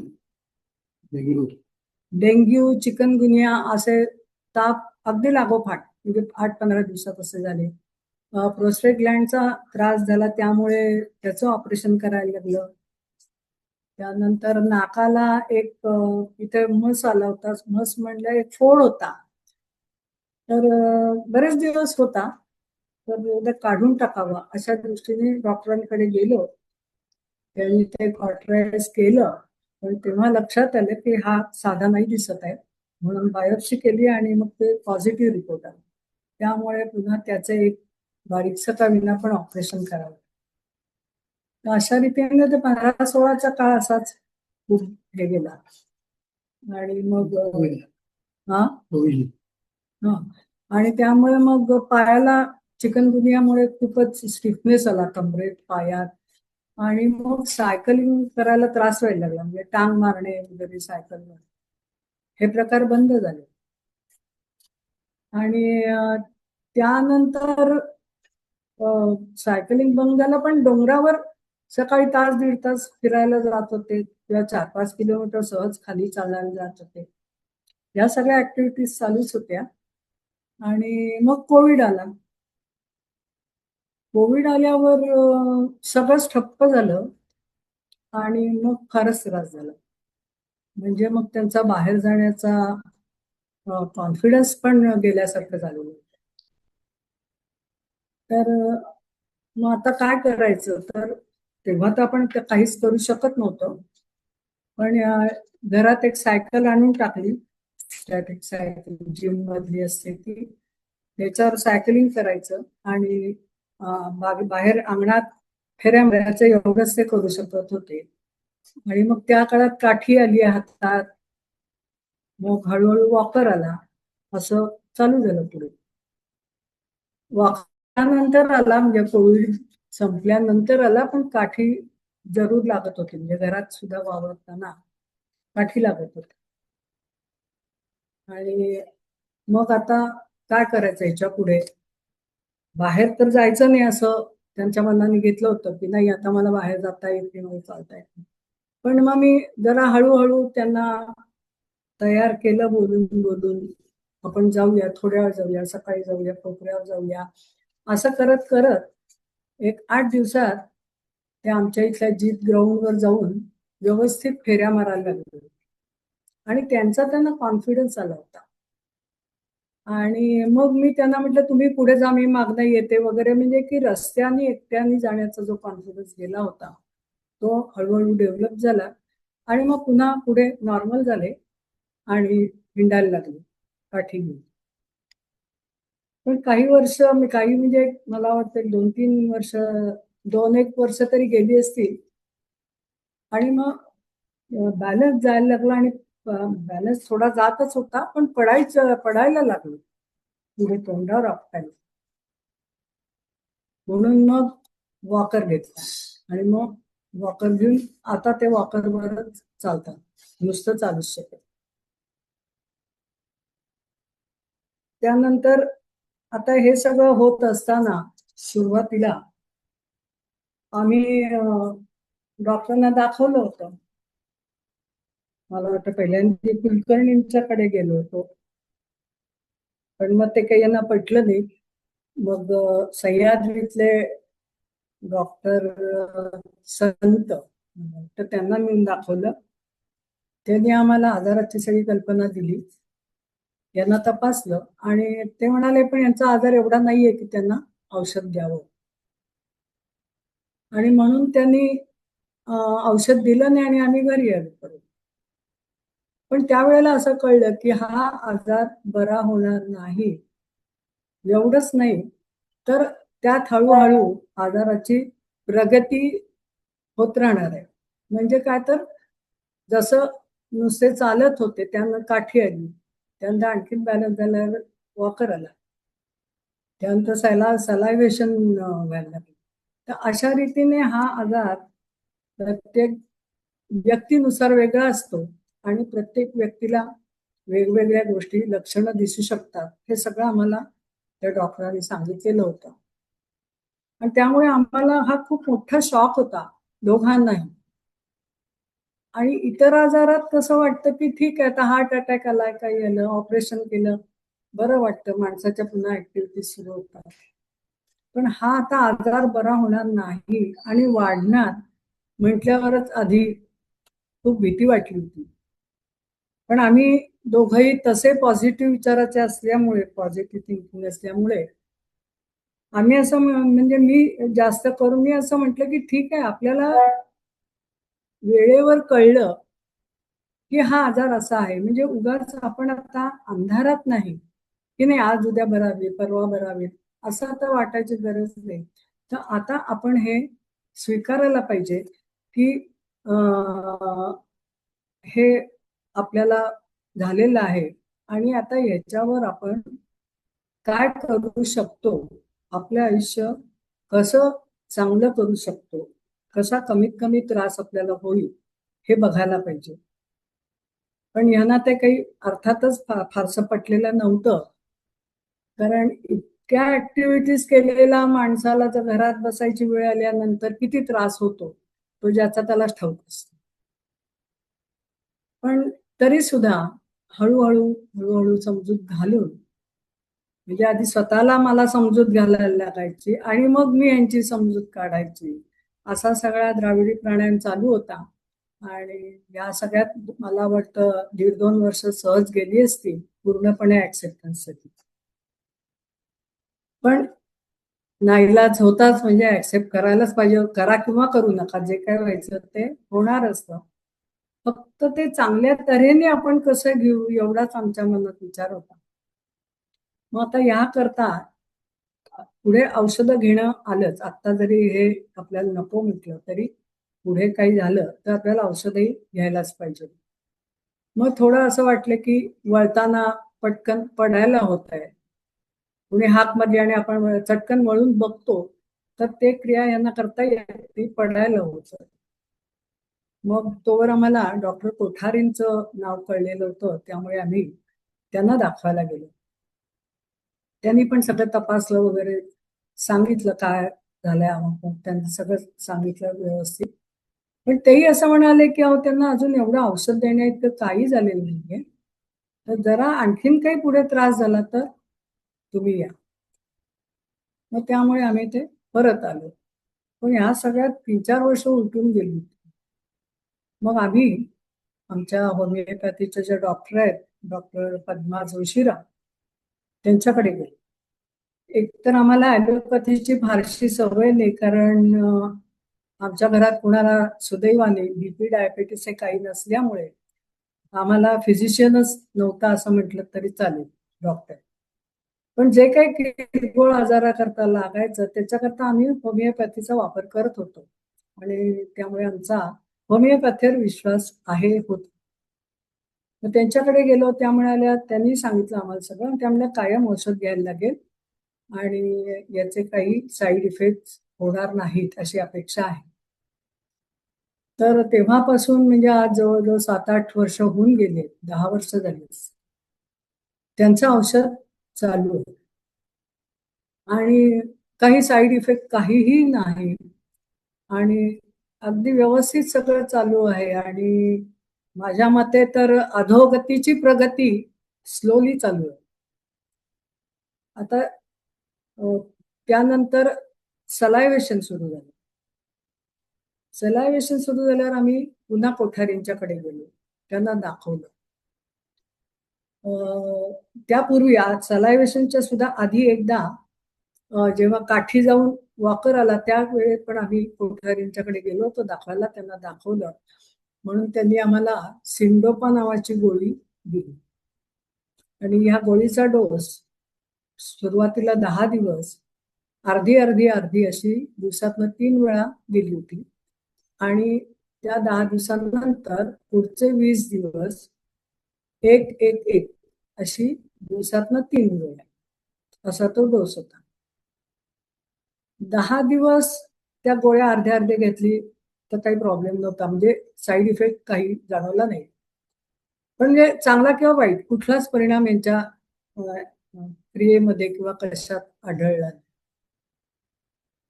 डेंग्यू, चिकनगुनिया असे ताप अगदी लागोपाठ म्हणजे 8-15 दिवसात असे झाले. प्रोस्टेट ग्लँडचा त्रास झाला, त्यामुळे त्याचं ऑपरेशन करायला लागलं. त्यानंतर नाकाला एक इथे मस आला होता. मस म्हणजे एक फोड होता. तर बरेच दिवस होता. तर ते काढून टाकावा अशा दृष्टीने डॉक्टरांकडे गेलो. त्यांनी ते कॉन्ट्रॅक्ट केलं, पण तेव्हा लक्षात आलं की हा साधा नाही दिसत आहे. म्हणून बायोप्सी केली आणि मग ते पॉझिटिव्ह रिपोर्ट आला. त्यामुळे पुन्हा त्याचं एक बारीकसं का विना पण ऑपरेशन करावं. तर अशा रीतीने ते 15-16चा काळ असाच खूप हे गेला. आणि मग हा हा आणि त्यामुळे मग पायाला चिकनगुनियामुळे खूपच स्टिफनेस आला कमरेत, पायात. आणि मग सायकलिंग करायला त्रास व्हायला लागला, म्हणजे टांग मारणे वगैरे सायकलवर हे प्रकार बंद झाले. आणि त्यानंतर सायकलिंग बंद झालं, पण डोंगरावर सकाळी तास 1.5 तास फिरायला जात होते किंवा 4-5 किलोमीटर सहज खाली चालायला जात होते. या सगळ्या ऍक्टिव्हिटीज चालूच होत्या. आणि मग कोविड आला. कोविड आल्यावर सगळंच ठप्प झालं आणि मग फारच त्रास झाला. म्हणजे मग त्यांचा बाहेर जाण्याचा कॉन्फिडन्स पण गेल्यासारखं झालेलं. तर मग आता काय करायचं, तर तेव्हा तर आपण काहीच करू शकत नव्हतो. पण घरात एक सायकल आणून टाकली, स्टॅटिक सायकल जिम मधली असते ती. त्याच्यावर सायकलिंग करायचं आणि बाहेर अंगणात फेऱ्या मारायचं एवढंच ते करू शकत होते. आणि मग त्या काळात काठी आली हातात, मग हळूहळू वॉकर आला, असं चालू झालं पुढे. वॉकरनंतर आला, म्हणजे कोविड संपल्यानंतर आला, पण काठी जरूर लागत होती. म्हणजे घरात सुद्धा वावरताना काठी लागत होती. आणि मग आता काय करायचं ह्याच्या पुढे, बाहेर तर जायचं नाही असं त्यांच्या मनाने घेतलं होतं की नाही आता मला बाहेर जाता येत नाही, चालता येत नाही. पण मग मी जरा हळूहळू त्यांना तयार केलं बोलून बोलून, आपण जाऊया, थोड्या वेळ जाऊया, सकाळी जाऊया, कोपऱ्यावर जाऊया. असं करत करत एक 8 दिवसात ते आमच्या इथल्या जीत ग्राउंडवर जाऊन व्यवस्थित फेऱ्या मारायला लागले. आणि त्यांचा त्यांना कॉन्फिडन्स आला होता. आणि मग मी त्यांना म्हटलं तुम्ही पुढे जा, मी मागणं येते वगैरे, म्हणजे की रस्त्याने एकट्याने जाण्याचा जो कॉन्फिडन्स गेला होता तो हळूहळू डेव्हलप झाला. आणि मग पुन्हा पुढे नॉर्मल झाले आणि हिंडायला लागले काठी घेऊन. पण काही वर्ष मी म्हणजे मला वाटतं 2-3 वर्ष, 2-1 वर्ष तरी गेली असतील. आणि मग बॅलन्स जायला लागला आणि बॅलन्स थोडा जातच होता, पण पडायला लागलो पुढे तोंडावर आपटायला. म्हणून मग वॉकर घेतला आणि मग वॉकर घेऊन आता ते वॉकरवरच चालतात, नुसतं चालूच शकत. त्यानंतर आता हे सगळं होत असताना सुरुवातीला आम्ही डॉक्टरांना दाखवलं होतं. मला वाटतं पहिल्यांदा कुलकर्णींच्याकडे गेलो होतो, पण मग ते काही यांना पटलं नाही. मग सह्याद्रीतले डॉक्टर संत, तर त्यांना मी दाखवलं. त्यांनी आम्हाला आजाराची सगळी कल्पना दिली, यांना तपासलं आणि ते म्हणाले पण यांचा आजार एवढा नाहीये की त्यांना औषध द्यावं. आणि म्हणून त्यांनी औषध दिलं नाही आणि आम्ही घरी आलो परत. पण त्यावेळेला असं कळलं की हा आजार बरा होणार नाही. एवढंच नाही तर त्यात हळूहळू आजाराची प्रगती होत राहणार आहे. म्हणजे काय, तर जसं नुसते चालत होते त्यांना काठी आली, त्यानंतर आणखीन बॅलन्स झाल्यावर वॉकर आला, त्यानंतर सलायव्हेशन व्हायला लागलं. तर अशा रीतीने हा आजार प्रत्येक व्यक्तीनुसार वेगळा असतो आणि प्रत्येक व्यक्तीला वेगवेगळ्या गोष्टी लक्षणं दिसू शकतात, हे सगळं आम्हाला त्या डॉक्टरांनी सांगितलेलं होतं. आणि त्यामुळे आम्हाला हा खूप मोठा शॉक होता दोघांनाही. आणि इतर आजारात कसं वाटतं की ठीक आहे, आता हार्ट अटॅक आलाय, काही आलं, ऑपरेशन केलं, बरं वाटतं, माणसाच्या पुन्हा ऍक्टिव्हिटीज सुरू होतात. पण हा आता आजार बरा होणार नाही आणि वाढणार म्हटल्यावरच आधी खूप भीती वाटली होती. पण आम्ही दोघंही तसे पॉझिटिव्ह विचाराचे असल्यामुळे, पॉझिटिव्ह थिंकिंग असल्यामुळे आम्ही असं म्हणजे मी जास्त करून मी असं म्हटलं की ठीक आहे, आपल्याला वेळेवर कळलं की हा आजार असा आहे, म्हणजे उगाच आपण आता अंधारात नाही की नाही आज उद्या बरा होईल, परवा बरा होईल, असं आता वाटायची गरज नाही. तर आता आपण हे स्वीकारायला पाहिजे की हे आपल्याला झालेलं आहे आणि आता याच्यावर आपण काय करू शकतो, आपलं आयुष्य कसं चांगलं करू शकतो, कसा कमीत कमी त्रास आपल्याला होईल हे बघायला पाहिजे. पण यांना ते काही अर्थातच फारसं पटलेलं नव्हतं. कारण इतक्या ऍक्टिव्हिटीज केलेला माणसाला जर घरात बसायची वेळ आल्यानंतर किती त्रास होतो, तो ज्याचा त्यालाच ठाऊक असतो. पण तरी सुद्धा हळूहळू समजूत घालून, म्हणजे आधी स्वतःला मला समजूत घालायला लागायची आणि मग मी यांची समजूत काढायची. असा सगळा द्राविडी प्राणायाम चालू होता. आणि या सगळ्यात मला वाटतं 1.5-2 वर्ष सहज गेली असती पूर्णपणे ऍक्सेप्टन्ससाठी. पण नाईलाज होताच, म्हणजे ऍक्सेप्ट करायलाच पाहिजे. करा किंवा करू नका, जे काय व्हायचं ते होणार असतं. फक्त ते चांगल्या तऱ्हेने आपण कसं घेऊ एवढाच आमच्या मनात विचार होता. मग आता याकरता पुढे औषधं घेणं आलंच. आता जरी हे आपल्याला नको म्हटलं तरी पुढे काही झालं तर आपल्याला औषधही घ्यायलाच पाहिजे. मग थोडं असं वाटलं की वळताना पटकन पडायला होत आहे. कुणी हाक मध्ये आणि आपण चटकन वळून बघतो तर ते क्रिया यांना करता येते, पडायला होतं. मग तोवर आम्हाला डॉक्टर कोठारींचं नाव कळलेलं होतं, त्यामुळे आम्ही त्यांना दाखवायला गेलो. त्यांनी पण सगळं तपासलं वगैरे, सांगितलं काय झालंय, मग त्यांनी सगळं सांगितलं व्यवस्थित. पण तेही असं म्हणाले की अहो त्यांना अजून एवढं औषध देण्या इतकं काही झालेलं नाहीये, तर जरा आणखीन काही पुढे त्रास झाला तर तुम्ही या. मग त्यामुळे आम्ही ते परत आलो. पण ह्या सगळ्यात 3-4 वर्ष उलटून गेली. मग आम्ही आमच्या होमिओपॅथीचे जे डॉक्टर आहेत, डॉक्टर पद्मा जोशीराव, त्यांच्याकडे गेलो. एकतर आम्हाला ॲलोपॅथीची फारशी सवय नाही, कारण आमच्या घरात कुणाला सुदैवाने बीपी डायबेटीस हे काही नसल्यामुळे आम्हाला फिजिशियनच नव्हता असं म्हटलं तरी चालेल, डॉक्टर. पण जे काही किरकोळ आजाराकरता लागायचं त्याच्याकरता आम्ही होमिओपॅथीचा वापर करत होतो आणि त्यामुळे आमचा होमिओपॅथीवर विश्वास आहे होता. मग त्यांच्याकडे गेलो, त्या म्हणाल्या, त्यांनी सांगितलं आम्हाला सगळं, त्यामुळे कायम औषध घ्यायला लागेल आणि याचे काही साईड इफेक्ट होणार नाहीत अशी अपेक्षा आहे. तर तेव्हापासून म्हणजे आज जवळजवळ 7-8 वर्ष होऊन गेले, 10 वर्ष झाली त्यांचं औषध चालू आहे आणि काही साईड इफेक्ट काहीही नाही आणि अगदी व्यवस्थित सगळं चालू आहे. आणि माझ्या मते तर अधोगतीची प्रगती स्लोली चालू आहे. आता त्यानंतर सलायवेशन सुरू झालं. सलायवेशन सुरू झाल्यावर आम्ही पुन्हा कोठारींच्याकडे गेलो, त्यांना दाखवलं. त्यापूर्वी आज सलायवेशनच्या सुद्धा आधी एकदा जेव्हा काठी जाऊन वॉकर आला त्यावेळेस पण आम्ही कोठारींच्याकडे गेलो होतो दाखवायला, त्यांना दाखवलं. म्हणून त्यांनी आम्हाला सिंडोपा नावाची गोळी दिली आणि ह्या गोळीचा डोस सुरुवातीला 10 दिवस अर्धी अशी दिवसातनं 3 वेळा दिली होती आणि त्या 10 दिवसांनंतर पुढचे 20 दिवस एक अशी दिवसातनं 3 वेळा असा तो डोस होता. 10 दिवस त्या गोळ्या अर्धे घेतली तर काही प्रॉब्लेम नव्हता, म्हणजे साईड इफेक्ट काही जाणवला नाही. म्हणजे चांगला किंवा वाईट कुठलाच परिणाम यांच्या क्रियेमध्ये किंवा कशात आढळला.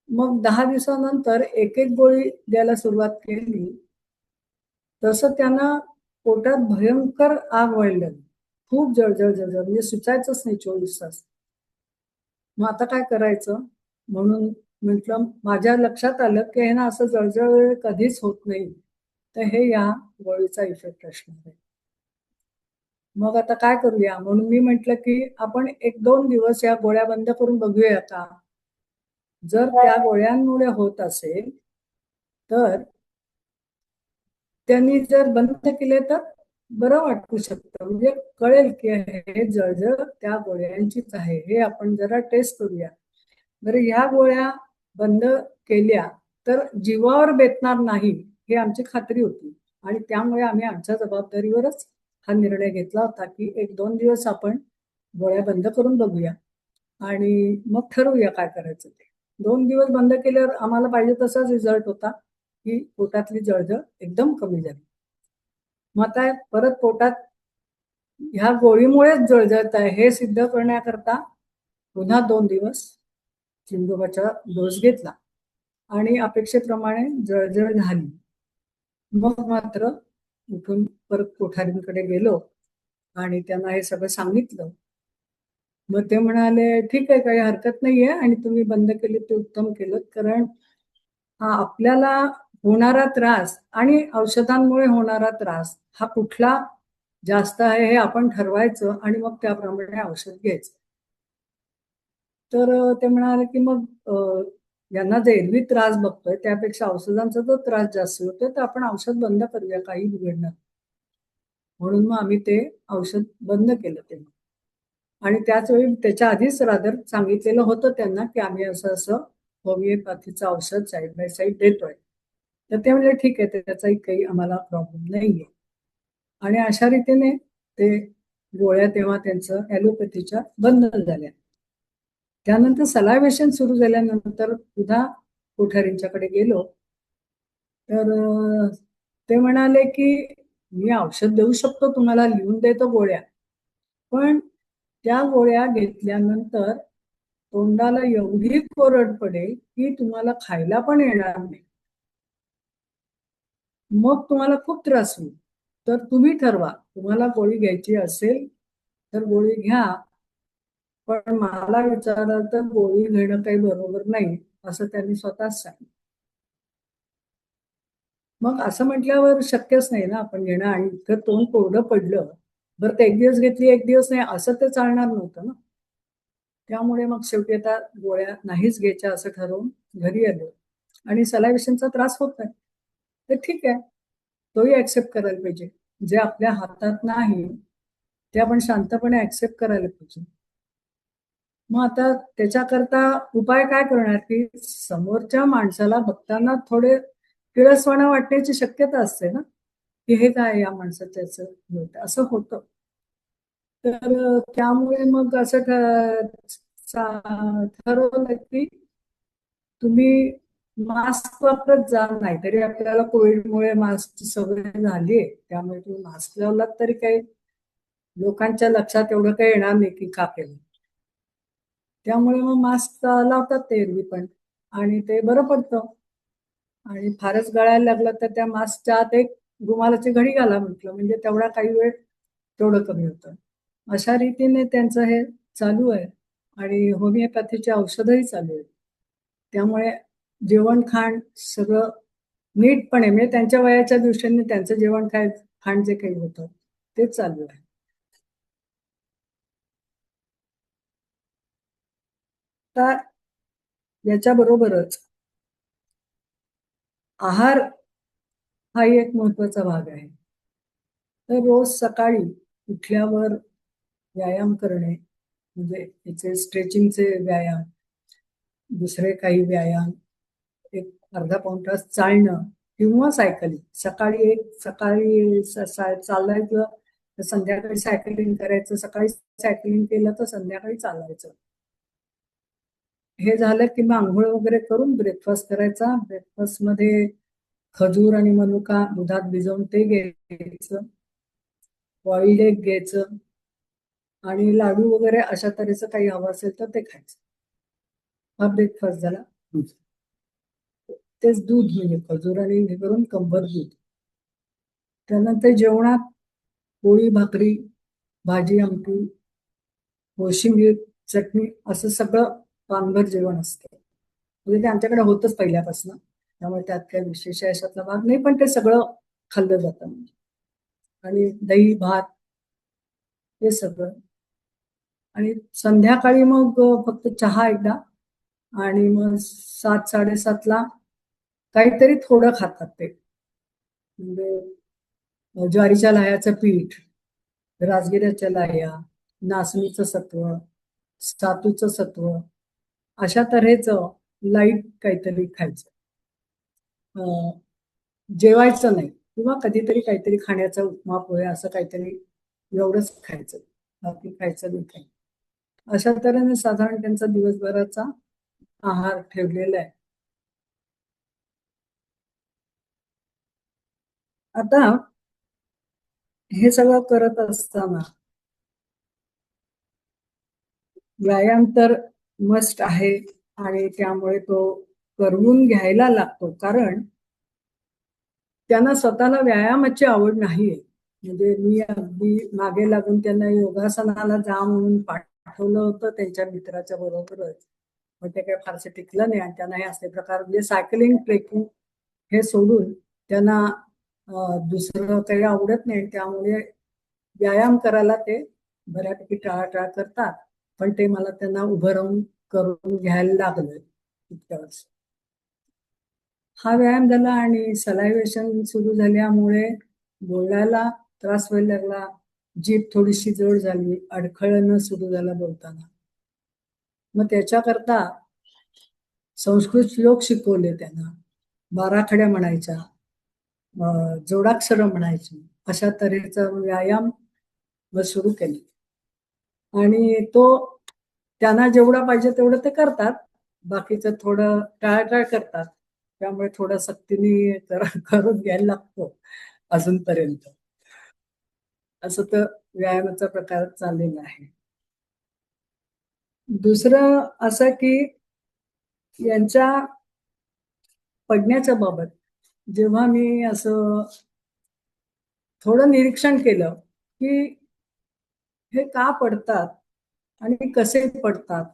मग 10 दिवसानंतर एक एक गोळी द्यायला सुरुवात केली, तसं त्यांना पोटात भयंकर आग व्हायला लागली. खूप जळजळ जळजळ म्हणजे सुचायचंच नाही 24 तास. मग आता काय करायचं म्हणून म्हटलं, माझ्या लक्षात आलं की हे ना असं जळजळ कधीच होत नाही, तर हे या गोळीचा इफेक्ट असणार आहे. मग आता काय करूया म्हणून मी म्हटलं की आपण 1-2 दिवस या गोळ्या बंद करून बघूया का. जर त्या गोळ्यांमुळे होत असेल तर त्यांनी जर बंद केले तर बरं वाटू शकतं, म्हणजे कळेल की हे जळजळ त्या गोळ्यांचीच आहे, हे आपण जरा टेस्ट करूया. बरं ह्या गोळ्या बंद केल्या तर जीवावर बेतणार नाही हे आमची खात्री होती आणि त्यामुळे आम्ही आमच्या जबाबदारीवरच हा निर्णय घेतला होता की 1-2 दिवस आपण गोळ्या बंद करून बघूया आणि मग ठरवूया काय करायचं ते. 2 दिवस बंद केल्यावर आम्हाला पाहिजे तसाच रिझल्ट होता की पोटातली जळजळ एकदम कमी झाली. मग आता परत पोटात ह्या गोळीमुळेच जळजळत आहे हे सिद्ध करण्याकरता पुन्हा 2 दिवस चिंडोबाचा डोस घेतला आणि अपेक्षेप्रमाणे जळजळ झाली. मग मात्र उठून परत कोठारींकडे गेलो आणि त्यांना हे सगळं सांगितलं. मग ते म्हणाले, "ठीक आहे, काही हरकत नाहीये आणि तुम्ही बंद केली ते उत्तम केलं. कारण हा आपल्याला होणारा त्रास आणि औषधांमुळे होणारा त्रास हा कुठला जास्त आहे हे आपण ठरवायचं आणि मग त्याप्रमाणे औषध घ्यायचं." तर ते म्हणाले, की "मग यांना जे एरवी त्रास बघतोय त्यापेक्षा औषधांचा जर त्रास जास्त होतोय तर आपण औषध बंद करूया, काही बिघडणार नाही." म्हणून मग आम्ही ते औषध बंद केलं तेव्हा. आणि त्याच वेळी त्याच्या आधीच रादर सांगितलेलं होतं त्यांना, की आम्ही असं-असं होमिओपॅथीचं औषध साइड बाय साइड देतोय. तर ते म्हणले, "ठीक आहे, त्याचाही काही आम्हाला प्रॉब्लेम नाहीये." आणि अशा रीतीने ते गोळ्या तेव्हा त्यांचं ॲलोपॅथीच्या बंद झाल्या. त्यानंतर सलायव्हेशन सुरू झाल्यानंतर पुन्हा कोठारींच्याकडे गेलो. तर ते म्हणाले, की "मी औषध देऊ शकतो तुम्हाला, लिहून देतो गोळ्या. पण त्या गोळ्या घेतल्यानंतर तोंडाला एवढी कोरड पडेल, की तुम्हाला खायला पण येणार नाही. मग तुम्हाला खूप त्रास होईल. तर तुम्ही ठरवा, तुम्हाला गोळी घ्यायची असेल तर गोळी घ्या, पण मला विचाराल तर गोळी घेणं काही बरोबर नाही." असं त्यांनी स्वतःच सांगितलं. मग असं म्हटल्यावर शक्यच नाही ना आपण घेणं आणि इतकं तोंड कोरडं पडलं. बरं ते 1 दिवस घेतली, 1 दिवस नाही असं ते चालणार नव्हतं ना. त्यामुळे मग शेवटी आता गोळ्या नाहीच घ्यायच्या असं ठरवून घरी आलो आणि सलायव्हेशनचा त्रास होत नाही. तर ठीक आहे, तोही ॲक्सेप्ट करायला पाहिजे. जे आपल्या हातात नाही, ते आपण शांतपणे ॲक्सेप्ट करायला पाहिजे. मग आता त्याच्याकरता उपाय काय करणार, की समोरच्या माणसाला बघताना थोडे किळसवाणं वाटण्याची शक्यता असते ना, की हे काय या माणसाचं असं होतं, असं होतं. तर त्यामुळे मग असं ठरवलं, की तुम्ही मास्क वापरत जा. नाहीतरी आपल्याला कोविडमुळे मास्कची सवय झाली आहे. त्यामुळे तुम्ही मास्क लावलात तरी काही लोकांच्या लक्षात एवढं काही येणार नाही, की का केलं. त्यामुळे मग मास्क लावतात ते एरवी पण आणि ते बरं पडतं. आणि फारच गळायला लागलं तर त्या मास्कच्या आत एक रुमालाची घडी घाला म्हटलं, म्हणजे तेवढा काही वेळ तेवढं कमी होतं. अशा रीतीने त्यांचं हे चालू आहे आणि होमिओपॅथीची औषधंही चालू आहेत. त्यामुळे जेवण-खाण सगळं नीटपणे म्हणजे त्यांच्या वयाच्या दृष्टीने त्यांचं खाण जे काही होतं ते चालू आहे. तर याच्याबरोबरच आहार हाही एक महत्वाचा भाग आहे. तर रोज सकाळी उठल्यावर व्यायाम करणे, म्हणजे याचे स्ट्रेचिंगचे व्यायाम, दुसरे काही व्यायाम, एक अर्धा पाऊण तास चालणं किंवा सायकलिंग. सकाळी चालायचं तर संध्याकाळी सायकलिंग करायचं, सकाळी सायकलिंग केलं तर संध्याकाळी चालायचं. हे झालं की मग अंघोळ वगैरे करून ब्रेकफास्ट करायचा. ब्रेकफास्टमध्ये खजूर आणि मनुका दुधात भिजवून ते घ्यायचं. बॉइल्ड एग घ्यायचं आणि लाडू वगैरे अशा तऱ्हेचं काही हवं असेल तर ते खायचं. हा ब्रेकफास्ट झाला. तेच दूध म्हणजे खजूर आणि हे करून कंबर दूध. त्यानंतर जेवणात पोळी भाकरी, भाजी आमटी, कोशिंबीर, चटणी असं सगळं पानभर जेवण असतं. म्हणजे ते आमच्याकडे होतच पहिल्यापासून, त्यामुळे त्यात काही विशेष अशातला भाग नाही, पण ते सगळं खाल्लं जातं. आणि दही भात हे सगळं. आणि संध्याकाळी मग फक्त चहा एकदा, आणि मग 7-7:30ला काहीतरी थोडं खातात ते. म्हणजे ज्वारीच्या लाह्याचं पीठ, राजगिऱ्याच्या लाह्या, नाचणीचं सत्व, सातूचं सत्व, अशा तऱ्हेचं लाईट काहीतरी खायचं. जेवायचं नाही, किंवा कधीतरी काहीतरी खाण्याचा उपमा पोहे असं काहीतरी एवढंच खायचं, बाकी खायचं नाही काही. अशा तऱ्हेने साधारण त्यांचा दिवसभराचा आहार ठेवलेला आहे. आता हे सगळं करत असताना व्यायाम तर मस्ट आहे, आणि त्यामुळे तो करवून घ्यायला लागतो, कारण त्यांना स्वतःला व्यायामाची आवड नाहीये. म्हणजे मी अगदी मागे लागून त्यांना योगासनाला जा म्हणून पाठवलं होतं त्यांच्या मित्राच्या बरोबरच, पण ते काही फारसे टिकलं नाही, आणि त्यांना हे असे प्रकार म्हणजे सायकलिंग, ट्रेकिंग हे सोडून त्यांना दुसरं काही आवडत नाही. त्यामुळे व्यायाम करायला ते बऱ्यापैकी टाळाटाळ करतात, पण ते मला त्यांना उभं राहून करून घ्यायला लागलं इतक्या वर्ष. हा व्यायाम झाला, आणि सलायवेशन सुरू झाल्यामुळे बोलायला त्रास व्हायला लागला, जीभ थोडीशी जड झाली, अडखळणं सुरू झालं बोलताना. मग त्याच्याकरता संस्कृत श्लोक शिकवले त्यांना, बाराखड्या म्हणायच्या, जोडाक्षरं म्हणायची, अशा तऱ्हेचा व्यायाम सुरू केले. आणि तो त्यांना जेवढा पाहिजे तेवढं ते करतात, बाकीचं थोडं टाळाटाळ करतात, त्यामुळे थोडं सक्तीने करून घ्यायला लागतो अजूनपर्यंत. असं तर व्यायामाचा प्रकार चाललेला आहे. दुसरं असं की यांच्या पडण्याच्या बाबत जेव्हा मी असं थोडं निरीक्षण केलं की हे का पडतात आणि कसे पडतात.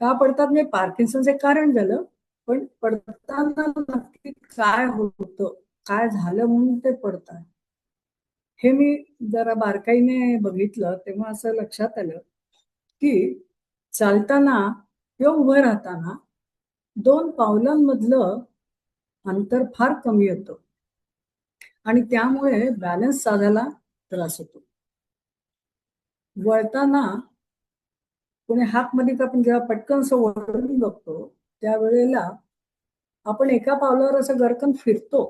का पडतात म्हणजे पार्किन्सनचे कारण झालं, पण पडताना नक्की काय होतं, काय झालं म्हणून ते पडतात, हे मी जरा बारकाईने बघितलं, तेव्हा असं लक्षात आलं की चालताना किंवा उभं राहताना 2 पावलांमधलं अंतर फार कमी होतं, आणि त्यामुळे बॅलन्स साधायला त्रास होतो. वळताना कोणी हाकमध्ये का आपण जेव्हा पटकन असं वळून बघतो, त्यावेळेला आपण एका पावलावर असं गरकन फिरतो,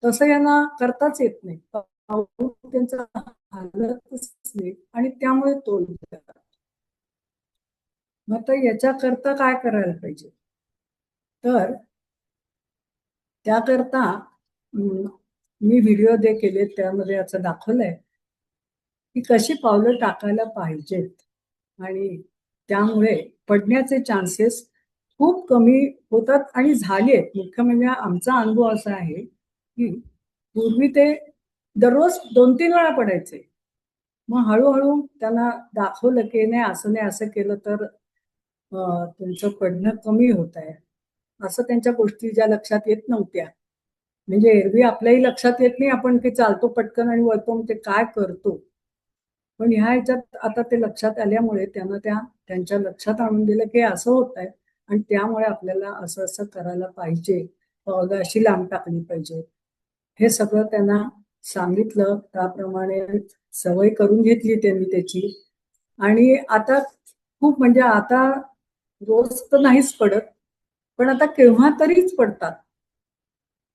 तसं यांना करताच येत नाही. पाऊल त्यांचं हालतच नाही, आणि त्यामुळे तोल देतात. मग तर याच्याकरता काय करायला पाहिजे, तर त्याकरता मी व्हिडिओ केले, त्यामध्ये असं दाखवलंय की कशी पावलं टाकायला पाहिजेत, आणि त्यामुळे पडण्याचे चान्सेस खूप कमी होतात आणि झालेत. मुख्य म्हणजे आमचा अनुभव असा आहे की पूर्वी ते दररोज 2-3 वेळा पडायचे. मग हळूहळू त्यांना दाखवलं की नाही, असं नाही, असं केलं तर तुमचं पडणं कमी होत आहे. असं त्यांच्या गोष्टी ज्या लक्षात येत नव्हत्या, म्हणजे एरवी आपल्याही लक्षात येत नाही, आपण ते चालतो पटकन आणि वळतो, ते काय करतो. पण ह्या ह्याच्यात आता ते लक्षात आल्यामुळे त्यांना त्यांच्या लक्षात आणून दिलं की असं होत आहे, आणि त्यामुळे आपल्याला असं असं करायला पाहिजे, पावलं अशी लांब टाकली पाहिजे. हे सगळं त्यांना सांगितलं, त्याप्रमाणे सवय करून घेतली त्यांनी त्याची. आणि आता खूप म्हणजे आता रोज तर नाहीच पडत, पण आता केव्हा तरीच पडतात,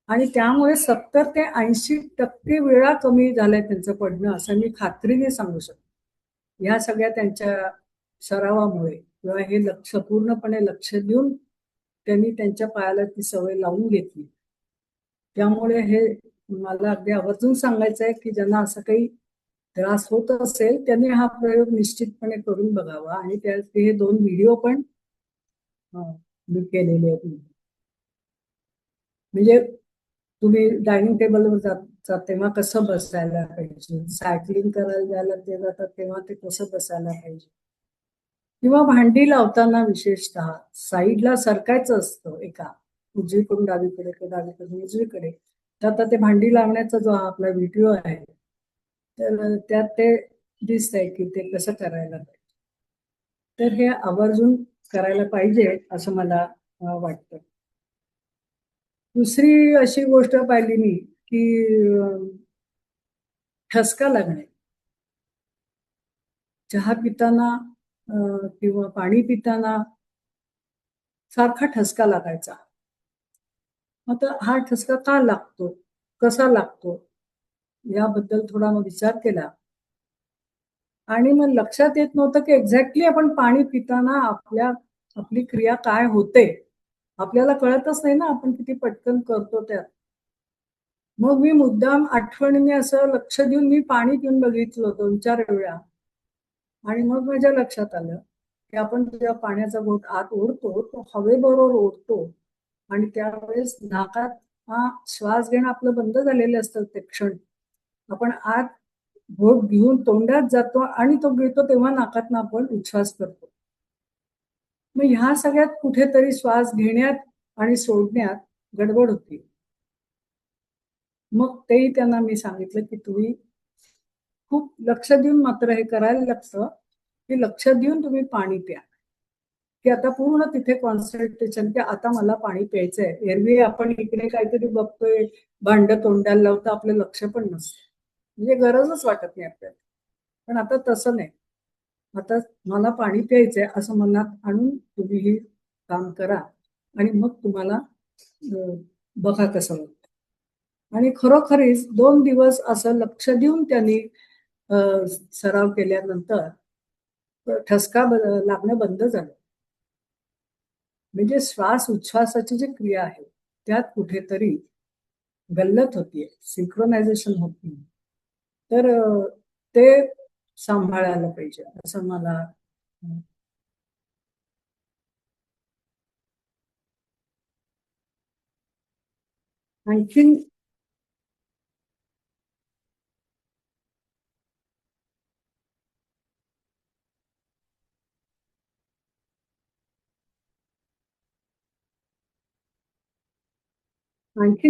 आणि त्यामुळे 70 ते 80% वेळा कमी झालंय त्यांचं पडणं, असं मी खात्रीने सांगू शकतो. ह्या सगळ्या त्यांच्या सरावामुळे, किंवा हे पूर्णपणे लक्ष देऊन त्यांनी त्यांच्या पायाला ती सवय लावून घेतली. त्यामुळे हे मला अगदी आवर्जून सांगायचं आहे की ज्यांना असं काही त्रास होत असेल त्यांनी हा प्रयोग निश्चितपणे करून बघावा. आणि त्याचे हे 2 व्हिडिओ पण मी केलेले आहेत. म्हणजे तुम्ही डायनिंग टेबलवर जात तेव्हा कसं बसायला पाहिजे, सायकलिंग करायला जायला ते जातात तेव्हा ते कसं बसायला पाहिजे, किंवा भांडी लावताना विशेषतः साईडला सरकायचं असतं, एका उजवीकडून डावीकडे किंवा डावीकडून उजवीकडे. तर आता ते भांडी लावण्याचा जो आपला व्हिडिओ आहे तर त्यात ते दिसतंय की ते कसं करायला पाहिजे. तर हे आवर्जून करायला पाहिजे असं मला वाटतं. दुसरी अशी गोष्ट पाहिली मी की ठसका लागणे. चहा पिताना किंवा पाणी पिताना सारखा ठसका लागायचा. आता हा ठसका का लागतो, कसा लागतो, याबद्दल थोडा मग विचार केला. आणि मग लक्षात येत नव्हतं की एक्झॅक्टली आपण पाणी पिताना आपली क्रिया काय होते. आपल्याला कळतच नाही ना, आपण किती पटकन करतो त्यात. मग मी मुद्दाम आठवणीने असं लक्ष देऊन मी पाणी पिऊन बघितलं 2-4 वेळा. आणि मग माझ्या लक्षात आलं की आपण जेव्हा पाण्याचा घोट आत ओढतो तो हवेबरोबर ओढतो आणि त्यावेळेस नाकात श्वास घेणं आपलं बंद झालेलं असतं ते क्षण. आपण आत घोट घेऊन तोंडात जातो आणि तो गिळतो तेव्हा नाकातनं आपण उच्छ्वास करतो. मग ह्या सगळ्यात कुठेतरी श्वास घेण्यात आणि सोडण्यात गडबड होती. मग तेही त्यांना मी सांगितलं की तुम्ही खूप लक्ष देऊन मात्र हे करायला लागतं की लक्ष देऊन तुम्ही पाणी प्या, की आता पूर्ण तिथे कॉन्सन्ट्रेशन की आता मला पाणी प्यायचंय. एरवी आपण इकडे काहीतरी बघतोय, भांड तोंडाला लावतं, आपलं लक्ष पण नसतं, म्हणजे गरजच वाटत नाही आपल्याला. पण आता तसं नाही. आता मला पाणी प्यायचंय असं मनात आणून तुम्ही हे काम करा आणि मग तुम्हाला बघा कसं होतं. आणि खरोखरीच 2 दिवस असं लक्ष देऊन त्यांनी सराव केल्यानंतर ठसका लागणं बंद झालं. म्हणजे श्वास उच्छ्वासाची जी क्रिया आहे त्यात कुठेतरी गल्लत होतीये, सिंक्रोनायझेशन होत नाही. तर ते सांभाळायला पाहिजे असं मला आणखीन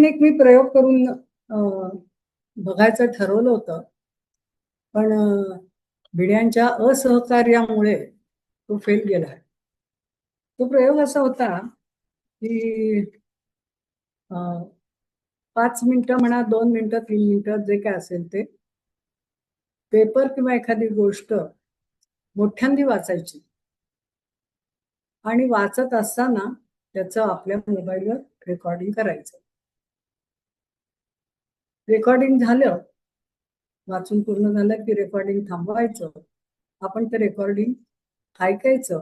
एक मी प्रयोग करून बघायचं ठरवलं होतं. पण भिड्यांच्या असहकार्यामुळे तो फेल गेला. तो प्रयोग असा होता की 5 मिनिटं म्हणा, 2 मिनिटं, 3 मिनिटं जे काय असेल ते पेपर किंवा एखादी गोष्ट मोठ्यांदी वाचायची आणि वाचत असताना त्याचं आपल्या मोबाईलवर रेकॉर्डिंग करायचं. रेकॉर्डिंग झालं, वाचून पूर्ण झालं की रेकॉर्डिंग थांबवायचं. आपण ते रेकॉर्डिंग ऐकायचं.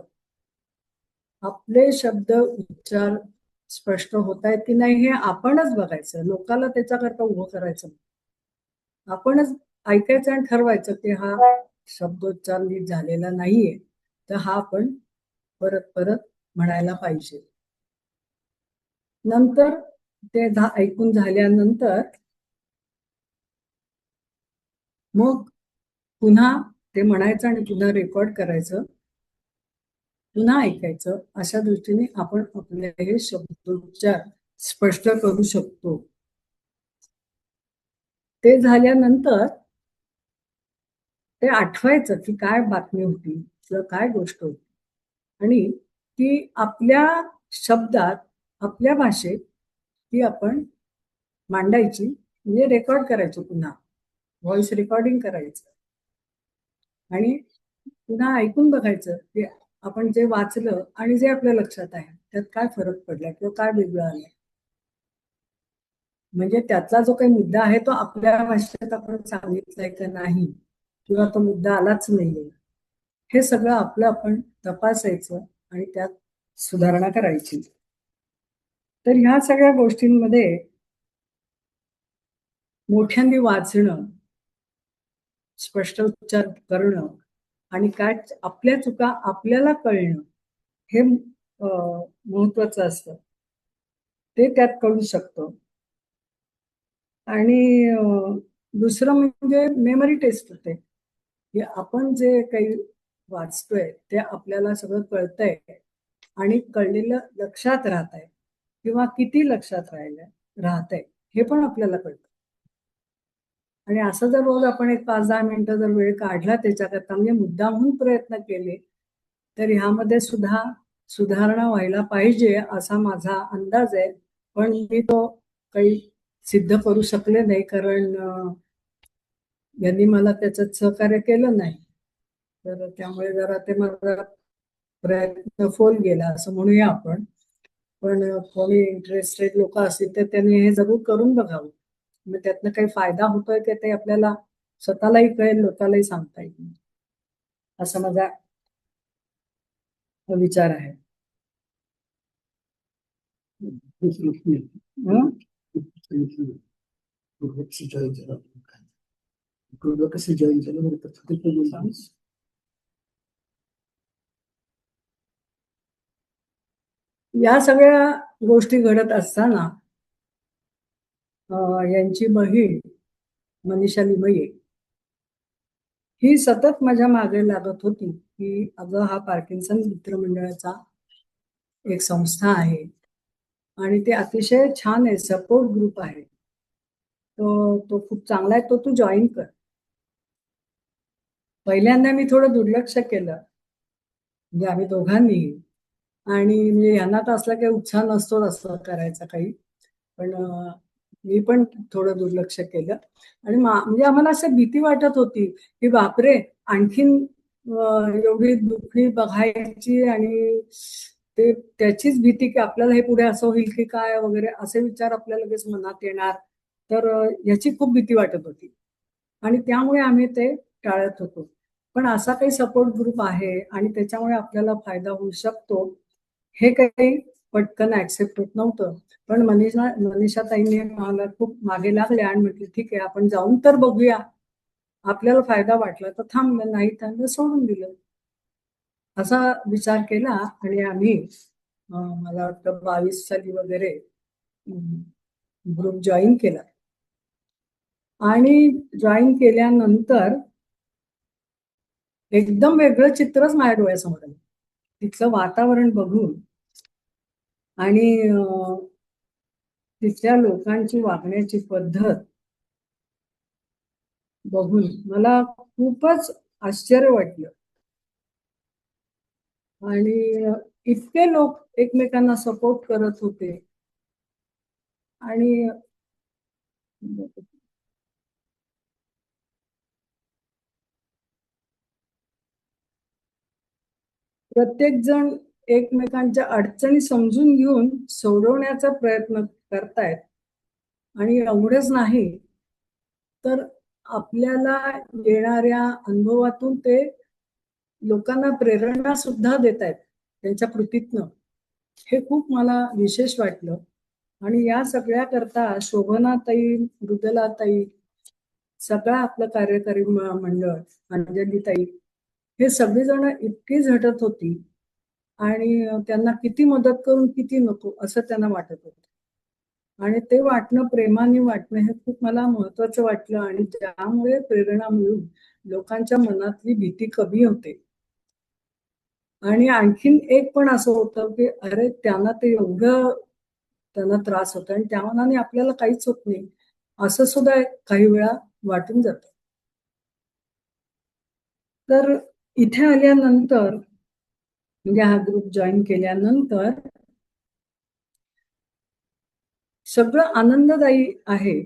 आपले शब्द उच्चार स्पष्ट होत आहेत की नाही हे आपणच बघायचं. लोकाला त्याच्याकरता उभं करायचं. आपणच ऐकायचं आणि ठरवायचं की हा शब्दोच्चार नीट झालेला नाहीये, तर हा आपण परत परत म्हणायला पाहिजे. नंतर ते ऐकून झाल्यानंतर मग पुन्हा ते म्हणायचं आणि पुन्हा रेकॉर्ड करायचं, पुन्हा ऐकायचं. अशा दृष्टीने आपण आपले हे शब्दोच्चार स्पष्ट करू शकतो. ते झाल्यानंतर ते आठवायचं की काय बातमी होती किंवा काय गोष्ट होती आणि ती आपल्या शब्दात, आपल्या भाषेत ती आपण मांडायची, म्हणजे रेकॉर्ड करायचं, पुन्हा व्हॉइस रेकॉर्डिंग करायचं आणि पुन्हा ऐकून बघायचं की आपण जे वाचलं आणि जे आपल्या लक्षात आहे त्यात काय फरक पडला किंवा काय वेगळं आलंय. म्हणजे त्यातला जो काही मुद्दा आहे तो आपल्या भाषेत आपण सांगितलाय का नाही किंवा तो मुद्दा आलाच नाहीये, हे सगळं आपलं आपण तपासायचं आणि त्यात सुधारणा करायची. तर ह्या सगळ्या गोष्टींमध्ये मोठ्यांनी वाचणं स्पष्ट उच्चार करणं आणि काय आपल्या चुका आपल्याला कळणं हे महत्वाचं असतं. ते त्यात कळू शकतं. आणि दुसरं म्हणजे मेमरी टेस्ट होते, की आपण जे काही वाचतोय ते आपल्याला सगळं कळतंय आणि कळलेलं लक्षात राहतंय किंवा किती लक्षात राहतंय हे पण आपल्याला कळतं. आणि असं जर रोज आपण एक 5-10 मिनिटं जर वेळ काढला त्याच्याकरता म्हणजे मुद्दामहून प्रयत्न केले तर ह्यामध्ये सुद्धा सुधारणा व्हायला पाहिजे असा माझा अंदाज आहे. पण मी तो काही सिद्ध करू शकले नाही कारण यांनी मला त्याच्यात सहकार्य केलं नाही. तर त्यामुळे जरा ते माझा प्रयत्न फोल गेला असं म्हणूया आपण. पण कोणी इंटरेस्टेड लोक असतील तर त्यांनी हे जरूर करून बघावं. मग त्यातनं काही फायदा होतोय की ते आपल्याला स्वतःलाही कळेल, लोकांनाही सांगता येईल असा माझा विचार आहे. हं? कसं जॉईन झालं बरं का? ते पण बोलतो. या सगळ्या गोष्टी घडत असताना यांची बहीण मनीषा लिमये ही सतत माझ्या मागे लागत होती की अगं हा पार्किन्सन मित्रमंडळाचा एक संस्था आहे आणि ते अतिशय छान आहे, सपोर्ट ग्रुप आहे, तो खूप चांगला आहे, तो तू जॉईन कर. पहिल्यांदा मी थोडं दुर्लक्ष केलं म्हणजे आम्ही दोघांनी. आणि म्हणजे यांना तर असला काही उत्साह नसतो असं करायचा काही. पण मी पण थोडं दुर्लक्ष केलं आणि म्हणजे आम्हाला असं भीती वाटत होती की बापरे आणखीन एवढी दुखणी बघायची आणि ते त्याचीच भीती की आपल्याला हे पुढे असं होईल की काय वगैरे असे विचार आपल्याला लगेच मनात येणार. तर याची खूप भीती वाटत होती आणि त्यामुळे आम्ही ते टाळत होतो. पण असा काही सपोर्ट ग्रुप आहे आणि त्याच्यामुळे आपल्याला फायदा होऊ शकतो हे काही पटकन ऍक्सेप्ट होत नव्हतं. पण मनीषा ताईंनी मला खूप मागे लागले आणि म्हटले ठीक आहे आपण जाऊन तर बघूया, आपल्याला फायदा वाटला तर थांबलं, नाही त्यांना सोडून दिलं. असा विचार केला आणि आम्ही मला वाटतं 22 साली वगैरे ग्रुप जॉईन केला. आणि जॉईन केल्यानंतर एकदम वेगळं चित्रच माझ्या डोळ्यासमोर आलं. तिथलं वातावरण बघून आणि तिथल्या लोकांची वागण्याची पद्धत बघून मला खूपच आश्चर्य वाटलं. आणि इतके लोक एकमेकांना सपोर्ट करत होते आणि प्रत्येक जण एकमेकांच्या अडचणी समजून घेऊन सोडवण्याचा प्रयत्न करतायत. आणि एवढंच नाही तर आपल्याला येणाऱ्या अनुभवातून ते लोकांना प्रेरणा सुद्धा देत आहेत त्यांच्या कृतीतनं. हे खूप मला विशेष वाटलं. आणि या सगळ्या करता शोभनाताई, मृदुलाताई, सगळं आपलं कार्यकारी मंडळ, अंजलीताई, हे सगळीजण इतकी झटत होती आणि त्यांना किती मदत करून किती नको असं त्यांना वाटत होतं. आणि ते वाटणं, प्रेमाने वाटणं हे खूप मला महत्वाचं वाटलं आणि त्यामुळे प्रेरणा मिळून लोकांच्या मनातली भीती कमी होते. आणि आणखीन एक पण असं होतं की अरे त्यांना ते एवढं त्यांना त्रास होतो आणि त्या मनाने आपल्याला काहीच होत नाही असं सुद्धा काही वेळा वाटून जातं. तर इथे आल्यानंतर म्हणजे हा ग्रुप जॉईन केल्यानंतर सगळं आनंददायी आहे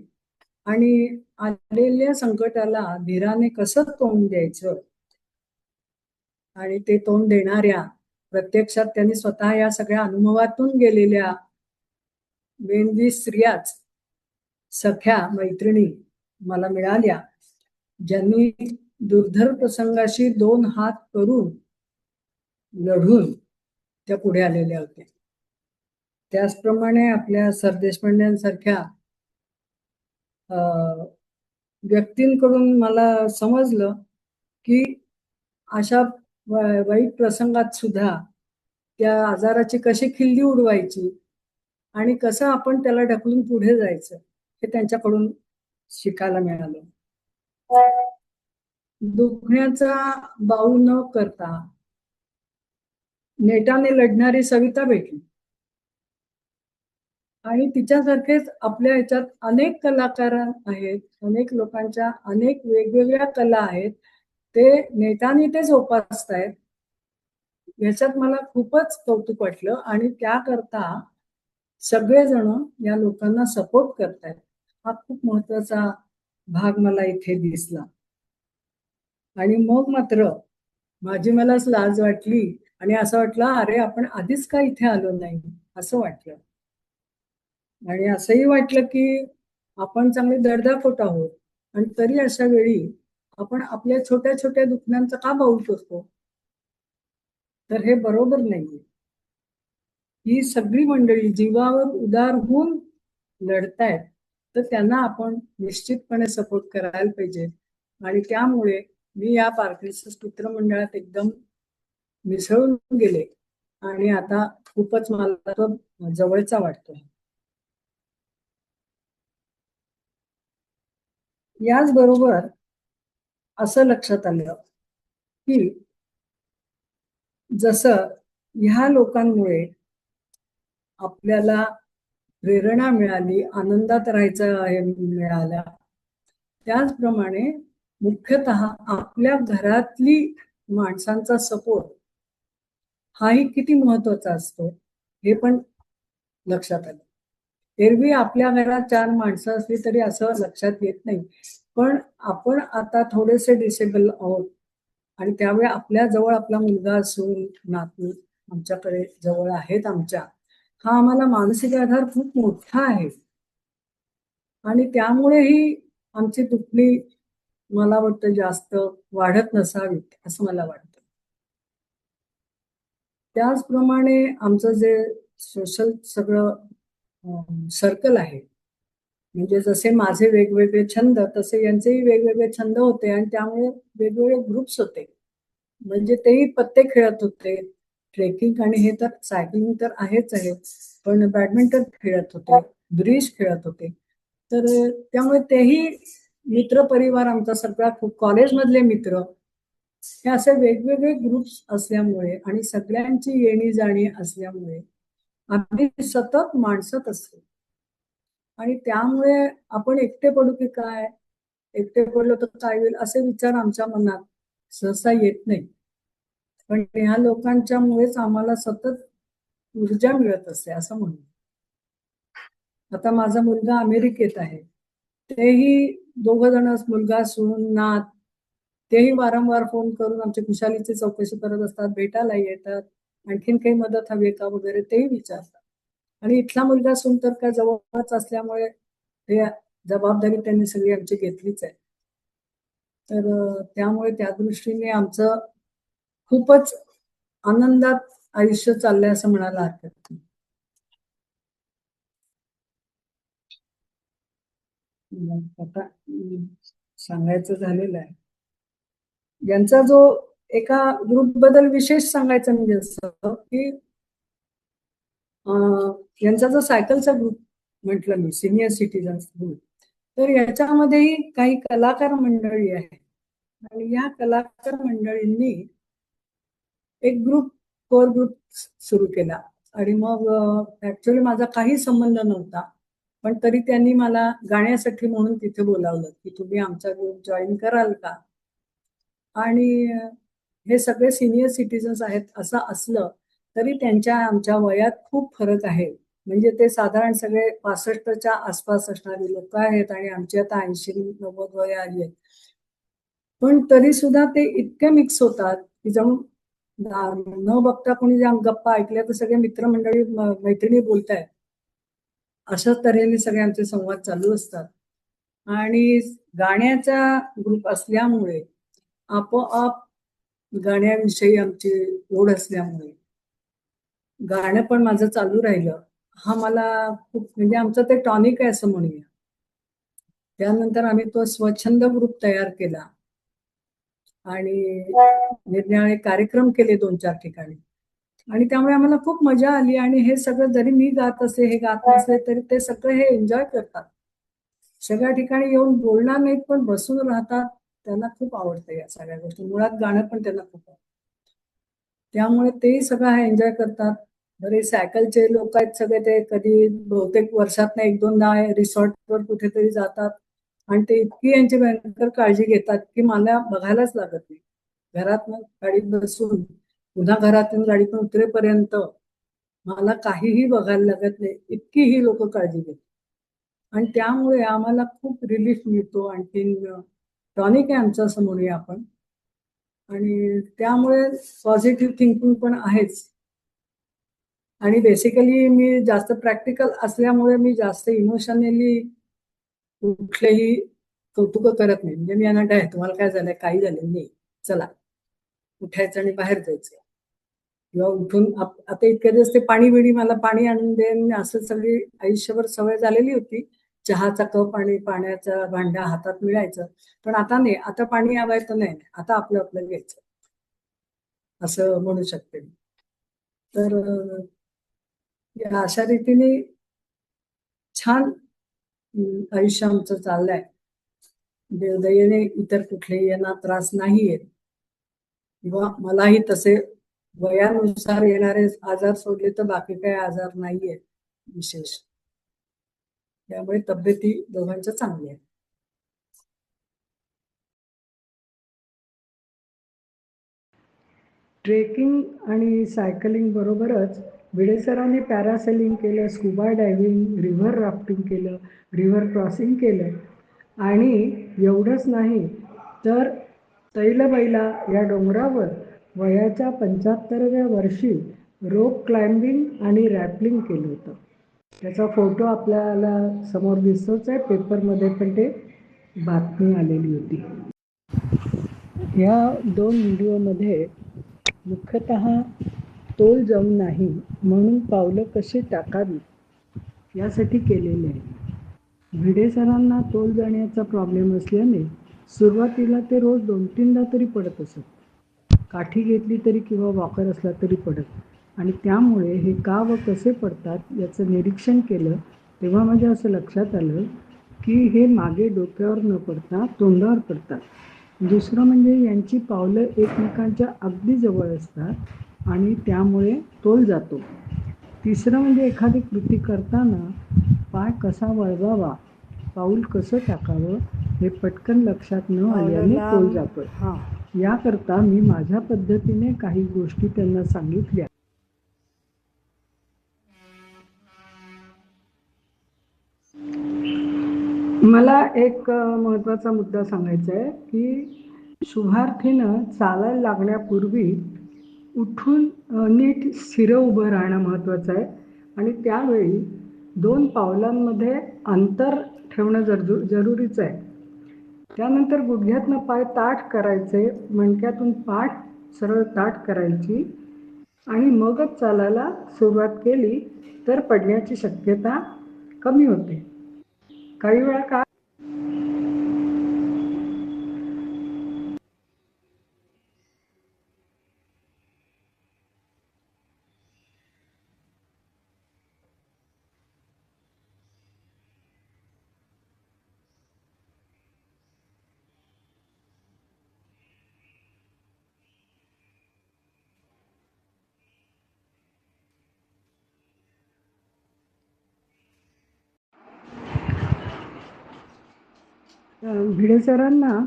आणि आलेल्या संकटाला धीराने कसं तोंड द्यायचं आणि ते तोंड देणाऱ्या प्रत्यक्षात त्यांनी स्वतः या सगळ्या अनुभवातून गेलेल्या 20 स्त्रियाच सख्या मैत्रिणी मला मिळाल्या ज्यांनी दुर्धर प्रसंगाशी 2 हात करून लढून त्या पुढे आलेल्या होत्या. त्याचप्रमाणे आपल्या सरदेशपांड्यांसारख्या व्यक्तींकडून मला समजलं की अशा वाईट प्रसंगात सुद्धा त्या आजाराची कशी खिल्ली उडवायची आणि कसं आपण त्याला ढकलून पुढे जायचं हे त्यांच्याकडून शिकायला मिळालं. दुखण्याचा बाऊ न करता नेटाने लढणारी सविता भेटली आणि तिच्यासारखेच आपल्या ह्याच्यात अनेक कलाकार आहेत, अनेक लोकांच्या अनेक वेगवेगळ्या कला आहेत, ते नेटाने ते जोपासतायत. याच्यात मला खूपच कौतुक वाटलं आणि त्याकरता सगळेजण या लोकांना सपोर्ट करतायत. हा खूप महत्वाचा भाग मला इथे दिसला. आणि मग मात्र माझी मलाच लाज वाटली आणि असं वाटलं, अरे आपण आधीच का इथे आलो नाही, असं वाटलं. आणि असंही वाटलं की आपण चांगले दर्दाखोट आहोत आणि तरी अशा वेळी आपण आपल्या छोट्या छोट्या दुखण्यांचा का बाऊ करतो, तर हे बरोबर नाहीये. ही सगळी मंडळी जीवावर उदार होऊन लढतायत, तर त्यांना आपण निश्चितपणे सपोर्ट करायला पाहिजे. आणि त्यामुळे मी या पार्किन्सन्स मित्रमंडळात एकदम मिसळून गेले आणि आता खूपच मला तो जवळचा वाटतो. याचबरोबर असं लक्षात आलं की जसं ह्या लोकांमुळे आपल्याला प्रेरणा मिळाली, आनंदात राहायचं हे मिळालं, त्याचप्रमाणे मुख्यतः आपल्या घरातली माणसांचा सपोर्ट हाही किती महत्वाचा असतो हे पण लक्षात आलं. एरवी आपल्या घरात 4 माणसं असली तरी असं लक्षात येत नाही, पण आपण आता थोडेसे डिसेबल आहोत आणि त्यामुळे आपल्या जवळ आपला मुलगा असून नातू आमच्याकडे जवळ आहेत आमच्या, हा आम्हाला मानसिक आधार खूप मोठा आहे आणि त्यामुळेही आमची दुखणी मला वाटतं जास्त वाढत नसावीत असं मला वाटतं. त्याचप्रमाणे आमचं जे सोशल सगळं सर्कल आहे, म्हणजे जसे माझे वेगवेगळे छंद तसे यांचेही वेगवेगळे छंद होते आणि त्यामुळे वेगवेगळे ग्रुप्स होते. म्हणजे तेही पत्ते खेळत होते, ट्रेकिंग आणि हे तर सायकलिंग तर आहेच आहे, पण बॅडमिंटन खेळत होते, ब्रिज खेळत होते. तर त्यामुळे तेही मित्र परिवार आमचा सगळा खूप कॉलेजमधले मित्र हे असे वेगवेगळे ग्रुप्स असल्यामुळे आणि सगळ्यांची येणी जाणी असल्यामुळे आम्ही सतत माणसत असतो आणि त्यामुळे आपण एकटे पडू की काय, एकटे पडलो तर काय होईल असे विचार आमच्या मनात सहसा येत नाही. पण ह्या लोकांच्यामुळेच आम्हाला सतत ऊर्जा मिळत असते असं म्हणू. आता माझा मुलगा अमेरिकेत आहे, तेही दोघं जण, मुलगा सून नात, तेही वारंवार फोन करून आमच्या खुशालीची चौकशी करत असतात, भेटायला येतात, आणखीन काही मदत हवी का वगैरे तेही विचारतात. आणि इथला मुलगा सून तर काय जवळच असल्यामुळे हे जबाबदारी त्यांनी सगळी आमची घेतलीच आहे. तर त्यामुळे त्या दृष्टीने आमचं खूपच आनंदात आयुष्य चाललंय असं म्हणायला हरकत नाही. आता सांगायचं झालेलं आहे. यांचा जो एका ग्रुप बद्दल विशेष सांगायचं म्हणजे असं की यांचा जो सायकलचा ग्रुप म्हटलं मी, सिनियर सिटीजन्स ग्रुप, तर याच्यामध्येही काही कलाकार मंडळी आहे आणि या कलाकार मंडळींनी एक कोर ग्रुप सुरू केला आणि मग ऍक्च्युअली माझा काही संबंध नव्हता, पण तरी त्यांनी मला गाण्यासाठी म्हणून तिथे बोलावलं की तुम्ही आमचा ग्रुप जॉईन कराल का. आणि हे सगळे सिनियर सिटीजन्स आहेत असं असलं तरी त्यांच्या आमच्या वयात खूप फरक आहे. म्हणजे ते साधारण सगळे 65च्या आसपास असणारी लोक आहेत आणि आमची आता 80-90 वय आली आहेत. पण तरी सुद्धा ते इतके मिक्स होतात की जणू न बघता कोणी ज्या गप्पा ऐकल्या तर सगळे मित्रमंडळी मैत्रिणी बोलतायत अशा तऱ्हेने सगळे आमचे संवाद चालू असतात. आणि गाण्याचा ग्रुप असल्यामुळे आपोआप गाण्याविषयी आमची ओढ असल्यामुळे गाणं पण माझं चालू राहिलं. हा मला खूप म्हणजे आमचं ते टॉनिक आहे असं म्हणूया. त्यानंतर आम्ही तो स्वच्छंद ग्रुप तयार केला आणि निरनिराळे कार्यक्रम केले 2-4 ठिकाणी आणि त्यामुळे आम्हाला खूप मजा आली आणि हे सगळं जरी मी गात असे हे गात नसले तरी ते सगळं हे एन्जॉय करतात. सगळ्या ठिकाणी येऊन बोलणार नाहीत पण बसून राहतात. त्यांना खूप आवडतं या सगळ्या गोष्टी. मुळात गाणं पण त्यांना खूप आवडतं. त्यामुळे तेही सगळं हा एन्जॉय करतात. बरे सायकलचे लोक आहेत सगळे ते कधी बहुतेक वर्षातनं 1-2दा रिसॉर्टवर कुठेतरी जातात आणि ते इतकी यांची भयंकर काळजी घेतात की मला बघायलाच लागत नाही. घरातनं गाडीत बसून पुन्हा घरातून गाडीतून उतरेपर्यंत मला काहीही बघायला लागत नाही. इतकी ही लोक काळजी घेतात आणि त्यामुळे आम्हाला खूप रिलीफ मिळतो. आणखीन टॉनिक आहे आमचं असं म्हणूया आपण आणि त्यामुळे पॉझिटिव्ह थिंकिंग पण आहेच. आणि बेसिकली मी जास्त प्रॅक्टिकल असल्यामुळे मी जास्त इमोशनली कुठलेही कौतुक करत नाही. म्हणजे मी यांना काय तुम्हाला काय झालंय काही झालं नाही चला उठायचं आणि बाहेर जायचं किंवा उठून आता इतके दिवस ते पाणी बिणी मला पाणी आणून देईन असं सगळी आयुष्यभर सवय झालेली होती. चहाचा कप आणि पाण्याचा भांडा हातात मिळायचं पण आता नाही. आता पाणी हवायचं नाही आता आपलं आपलं घ्यायचं असं म्हणू शकते. तर या अशा रीतीने छान आयुष्य आमचं चाललंय. देवदयेने इतर कुठलेही यांना त्रास नाहीये किंवा मलाही तसे वयानुसार येणारे आजार सोडले तर बाकी काही आजार नाहीये विशेष. त्यामुळे तब्येती दोघांच्या चांगल्या आहेत. ट्रेकिंग आणि सायकलिंग बरोबरच भिडे सरांनी पॅरासेलिंग केलं, स्कुबा डायव्हिंग, रिव्हर राफ्टिंग केलं, रिव्हर क्रॉसिंग केलं आणि एवढंच नाही तर तैलबैला या डोंगरावर वयाच्या 75व्या वर्षी रोप क्लाइम्बिंग आणि रॅपलिंग केलं होतं. त्याचा फोटो आपल्याला समोर दिसतोच आहे. पेपरमध्ये पण ते बातमी आलेली होती. ह्या 2 व्हिडिओमध्ये मुख्यतः तोल जाऊ नाही म्हणून पावलं कशी टाकावी यासाठी केलेले आहे. भिडे सरांना तोल जाण्याचा प्रॉब्लेम असल्याने सुरुवातीला ते रोज 2-3दा तरी पडत असत. काठी घेतली तरी किंवा वॉकर असला तरी पडत आणि त्यामुळे हे का व कसे पडतात याचं निरीक्षण केलं तेव्हा माझ्या असं लक्षात आलं की हे मागे डोक्यावर न पडता तोंडावर पडतात. दुसरं म्हणजे यांची पावलं एकमेकांच्या अगदी जवळ असतात आणि त्यामुळे तोल जातो. तिसरं म्हणजे एखादी कृती करताना पाय कसा वळवावा, पाऊल कसं टाकावं हे पटकन लक्षात न आल्याने तोल जातो. याकरता मी माझ्या पद्धतीने काही गोष्टी त्यांना सांगितल्या. मला एक महत्त्वाचा मुद्दा सांगायचा आहे की शुभार्थीनं चालायला लागण्यापूर्वी उठून नीट स्थिर उभं राहणं महत्त्वाचं आहे आणि त्यावेळी 2 पावलांमध्ये अंतर ठेवणं जरुरीचं आहे. त्यानंतर गुडघ्यातनं पाय ताठ करायचे, मणक्यातून पाठ सरळ ताठ करायची आणि मगच चालायला सुरुवात केली तर पडण्याची शक्यता कमी होते. काही वेळा काय भिडे सरांना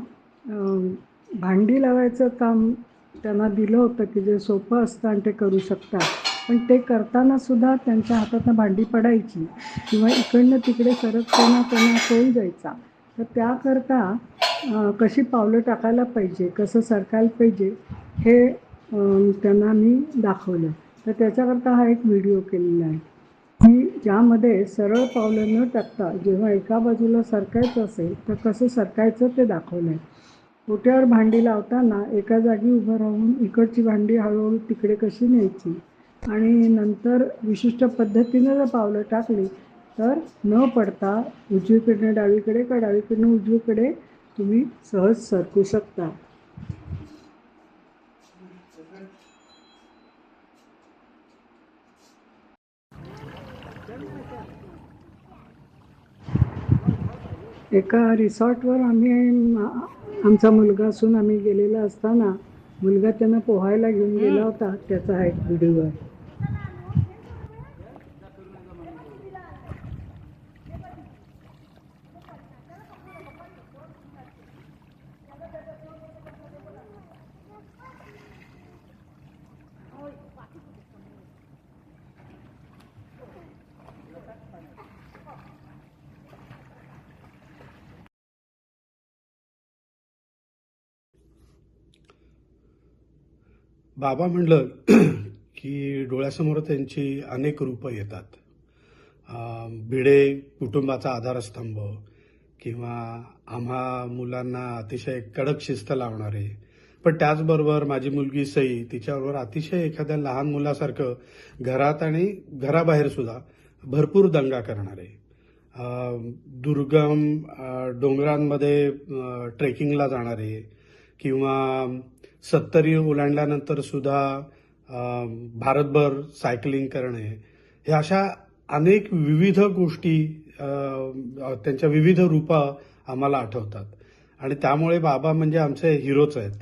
भांडी लावायचं काम त्यांना दिलं होतं की जे सोपं असतं आणि ते करू शकतात. पण ते करताना सुद्धा त्यांच्या हातातनं भांडी पडायची किंवा इकडनं तिकडे सरकताना त्यांना तोल जायचा. तर त्याकरता कशी पावलं टाकायला पाहिजे, कसं सरकायला पाहिजे हे त्यांना मी दाखवलं. तर त्याच्याकरता हा एक व्हिडिओ केलेला आहे की ज्यामध्ये सरळ पावलं न टाकता जेव्हा एका बाजूला सरकायचं असेल तर कसं सरकायचं ते दाखवलं आहे. ओट्यावर भांडी लावताना एका जागी उभं राहून इकडची भांडी हळूहळू तिकडे कशी न्यायची आणि नंतर विशिष्ट पद्धतीनं जर पावलं टाकली तर न पडता उजवीकडनं डावीकडे का डावीकडनं उजवीकडे तुम्ही सहज सरकू शकता. एका रिसॉर्टवर आमचा मुलगा असून आम्ही गेलेला असताना मुलगा त्यांना पोहायला घेऊन गेला होता. त्याचा हा एक व्हिडिओ आहे. बाबा म्हणलं की डोळ्यासमोर त्यांची अनेक रूपं येतात. भिडे कुटुंबाचा आधारस्तंभ किंवा आम्हा मुलांना अतिशय कडक शिस्त लावणारे, पण त्याचबरोबर माझी मुलगी सई तिच्याबरोबर अतिशय एखाद्या लहान मुलासारखं घरात आणि घराबाहेर सुद्धा भरपूर दंगा करणारे, दुर्गम डोंगरांमध्ये ट्रेकिंगला जाणारे किंवा 70 ओलांडल्यानंतर सुद्धा भारतभर सायकलिंग करणे, हे अशा अनेक विविध गोष्टी त्यांच्या विविध रूपं आम्हाला आठवतात आणि त्यामुळे बाबा म्हणजे आमचे हिरोच आहेत.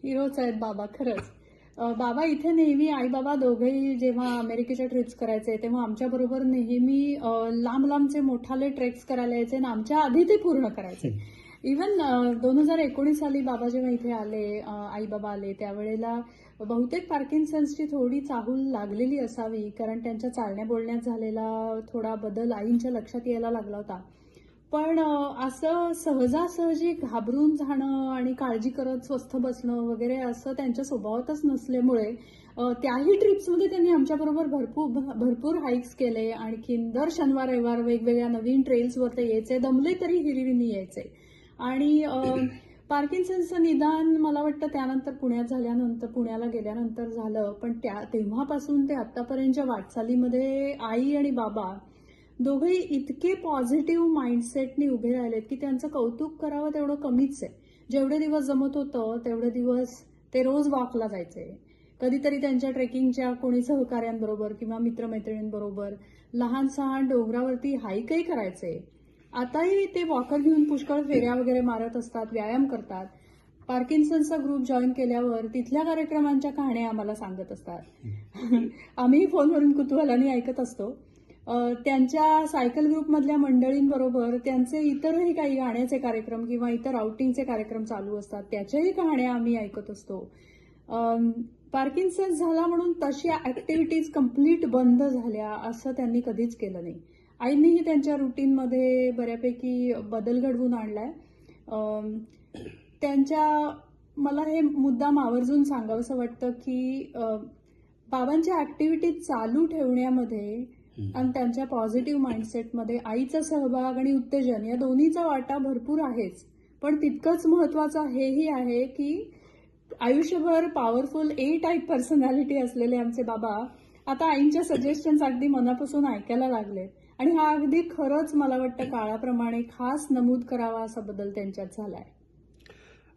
हिरोच आहेत बाबा, खरंच. बाबा इथे नेहमी आई बाबा दोघेही जेव्हा अमेरिकेच्या ट्रिप्स करायचे तेव्हा आमच्याबरोबर नेहमी लांब लांबचे मोठाले ट्रेक्स करायला यायचे आणि आमच्या आधी ते पूर्ण करायचे. इव्हन 2019 साली बाबा जेव्हा इथे आले, आई बाबा आले, त्यावेळेला बहुतेक पार्किन्सन्सची थोडी चाहूल लागलेली असावी, कारण त्यांच्या चालण्या बोलण्यात झालेला थोडा बदल आईंच्या लक्षात यायला लागला होता. पण असं सहजासहजी घाबरून जाणं आणि काळजी करत स्वस्थ बसणं वगैरे असं त्यांच्या स्वभावातच नसल्यामुळे त्याही ट्रिप्समध्ये त्यांनी आमच्याबरोबर भरपूर हाईक्स केले. आणखीन दर शनिवार रविवार वेगवेगळ्या नवीन ट्रेल्सवर ते यायचे, दमले तरी हिरिरीने यायचे. आणि पार्किन्सनचं निदान मला वाटतं त्यानंतर पुण्याला गेल्यानंतर झालं, पण तेव्हापासून ते आतापर्यंतच्या वाटचालीमध्ये आई आणि बाबा दोघेही इतके पॉझिटिव्ह माइंडसेटने उभे राहिलेत की त्यांचं कौतुक करावं तेवढं कमीच आहे. जेवढे दिवस जमत होतं तेवढे दिवस ते रोज वॉकला जायचे. कधीतरी त्यांच्या ट्रेकिंगच्या कोणी सहकाऱ्यांबरोबर किंवा मित्रमैत्रिणींबरोबर लहान सहान डोंगरावरती हाईकही करायचे. आताही ते वॉकर घेऊन पुष्कळ फेऱ्या वगैरे मारत असतात, व्यायाम करतात. पार्किन्सनचा ग्रुप जॉईन केल्यावर तिथल्या कार्यक्रमांच्या कहाण्या आम्हाला सांगत असतात. आम्ही फोनवरून कुतूहलाने ऐकत असतो. त्यांच्या सायकल ग्रुपमधल्या मंडळींबरोबर त्यांचे इतरही काही गाण्याचे कार्यक्रम किंवा इतर आउटिंगचे कार्यक्रम चालू असतात, त्याच्याही कहाण्या आम्ही ऐकत असतो. पार्किन्सन्स झाला म्हणून तशा ऍक्टिव्हिटीज कम्प्लीट बंद झाल्या असं त्यांनी कधीच केलं नाही. आईंनीही त्यांच्या रुटीनमध्ये बऱ्यापैकी बदल घडवून आणलाय. मला हे मुद्दाम आवर्जून सांगावंसं वाटतं की बाबांच्या ऍक्टिव्हिटीज चालू ठेवण्यामध्ये आणि त्यांच्या पॉझिटिव्ह माइंडसेटमध्ये आईचा सहभाग आणि उत्तेजन या दोन्हीचा वाटा भरपूर आहेच. पण तितकंच महत्वाचं हेही आहे की आयुष्यभर पॉवरफुल ए टाईप पर्सनॅलिटी असलेले आमचे बाबा आता आईंच्या सजेशन्स अगदी मनापासून ऐकायला लागले आणि हा अगदी खरंच मला वाटतं काळाप्रमाणे खास नमूद करावा असा बदल त्यांच्यात झालाय.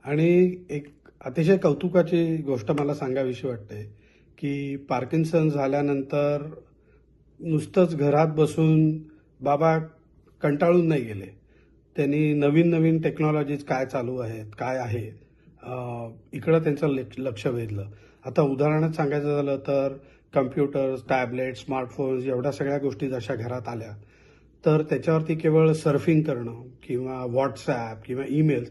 आणि एक अतिशय कौतुकाची गोष्ट मला सांगावीशी वाटते की पार्किन्सन झाल्यानंतर नुसतंच घरात बसून बाबा कंटाळून नाही गेले. त्यांनी नवीन नवीन टेक्नॉलॉजीज काय चालू आहेत, काय आहे, इकडं त्यांचं लक्ष वेधलं. आता उदाहरणात सांगायचं झालं तर कम्प्युटर्स, टॅबलेट, स्मार्टफोन्स एवढ्या सगळ्या गोष्टी जशा घरात आल्या तर त्याच्यावरती केवळ सर्फिंग करणं किंवा व्हॉट्सॲप किंवा ईमेल्स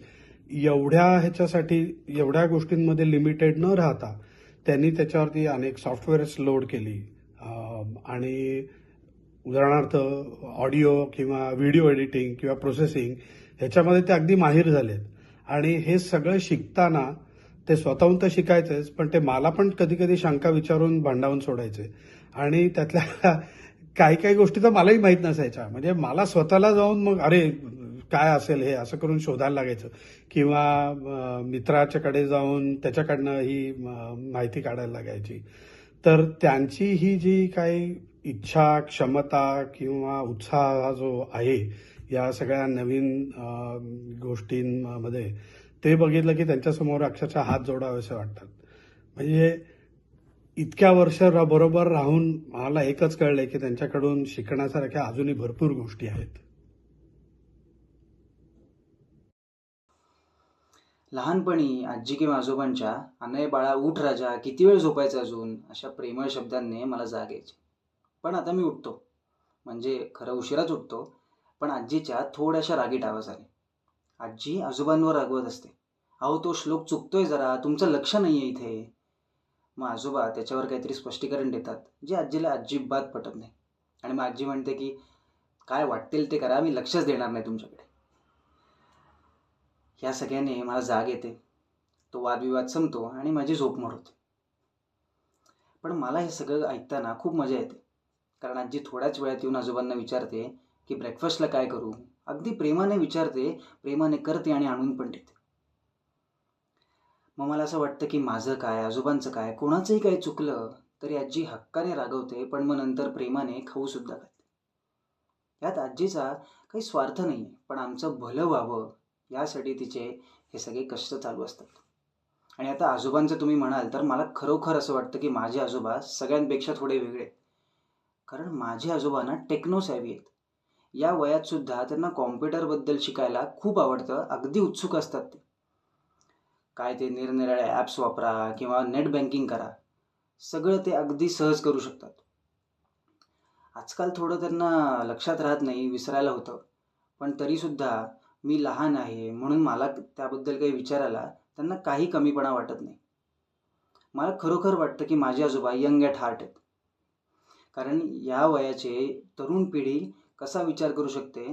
एवढ्या गोष्टींमध्ये लिमिटेड न राहता त्यांनी त्याच्यावरती अनेक सॉफ्टवेअर्स लोड केली आणि उदाहरणार्थ ऑडिओ किंवा व्हिडिओ एडिटिंग किंवा प्रोसेसिंग ह्याच्यामध्ये ते अगदी माहीर झालेत. आणि हे सगळं शिकताना ते स्वतःहून तर शिकायचेच, पण ते मला पण कधी कधी शंका विचारून भांडावून सोडायचे आणि त्यातल्या काही काही गोष्टी तर मलाही माहीत नसायच्या. म्हणजे मला स्वतःला जाऊन मग अरे काय असेल हे असं करून शोधायला लागायचं किंवा मित्राच्याकडे जाऊन त्याच्याकडनं ही माहिती काढायला लागायची. तर त्यांची ही जी काही इच्छा, क्षमता किंवा उत्साह जो आहे या सगळ्या नवीन गोष्टींमध्ये, ते बघितलं की त्यांच्यासमोर अक्षरशः हात जोडावेसे वाटतात. म्हणजे इतक्या वर्ष बरोबर राहून मला एकच कळलंय की त्यांच्याकडून शिकण्यासारख्या अजूनही भरपूर गोष्टी आहेत. लहानपणी आजी किंवा आजोबांच्या "अनय बाळा उठ राजा, किती वेळ झोपायचं अजून" अशा प्रेमळ शब्दांनी मला जाग यायची. पण आता मी उठतो, म्हणजे खरं उशिराच उठतो, पण आजीच्या थोड्याशा रागीट आवाजाने. आजी आजोबांवर रागवत असते, "अहो तो श्लोक चुकतोय जरा, तुमचं लक्ष नाहीये इथे." मग आजोबा त्याच्यावर काहीतरी स्पष्टीकरण देतात, जे आजीला अजिबात पटत नाही. आणि मग आजी म्हणते की "काय वाटेल ते करा, मी लक्षच देणार नाही तुमच्याकडे." ह्या सगळ्याने मला जाग येते, तो वादविवाद संपतो आणि माझी झोप मोड होते. पण मला हे सगळं ऐकताना खूप मजा येते, कारण आजी थोड्याच वेळात येऊन आजोबांना विचारते की ब्रेकफास्टला काय करू. अगदी प्रेमाने विचारते, प्रेमाने करते आणि आणून पण देते. मग मला असं वाटतं की माझं काय, आजोबांचं काय, कोणाचंही काही चुकलं तरी आजी हक्काने रागवते, पण मग नंतर प्रेमाने खाऊ सुद्धा घालते. यात आजीचा काही स्वार्थ नाही, पण आमचं भलं व्हावं यासाठी तिचे हे सगळे कष्ट चालू असतात. आणि आता आजोबांचं तुम्ही म्हणाल तर मला खरोखर असं वाटतं की माझे आजोबा सगळ्यांपेक्षा थोडे वेगळे, कारण माझे आजोबा ना टेक्नो सॅव्ही आहेत. या वयात सुद्धा त्यांना कॉम्प्युटरबद्दल शिकायला खूप आवडतं, अगदी उत्सुक असतात ते. काय ते निरनिराळे ॲप्स वापरा किंवा नेट बँकिंग करा, सगळं ते अगदी सहज करू शकतात. आजकाल थोडं त्यांना लक्षात राहत नाही, विसरायला होतं, पण तरीसुद्धा मी लहान आहे म्हणून मला त्याबद्दल काही विचारायला त्यांना काही कमीपणा वाटत नाही. मला खरोखर वाटतं की माझे आजोबा यंग ॲट हार्ट आहेत, कारण या वयाचे तरुण पिढी कसा विचार करू शकते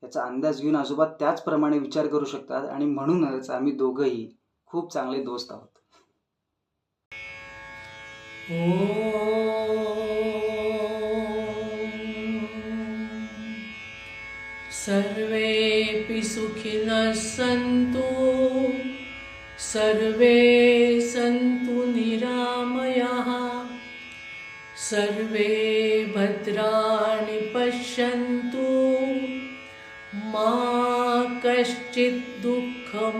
याचा अंदाज घेऊन आजोबा त्याचप्रमाणे विचार करू शकतात, आणि म्हणूनच आम्ही दोघंही खूप चांगले दोस्त आहोत. सर्वेऽपि सुखिनः सन्तु, सर्वे सन्तु निरामयाः, सर्वे भद्राणि पश्यन्तु, मा कश्चित् दुःखमाप्नुयात्.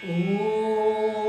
ॐ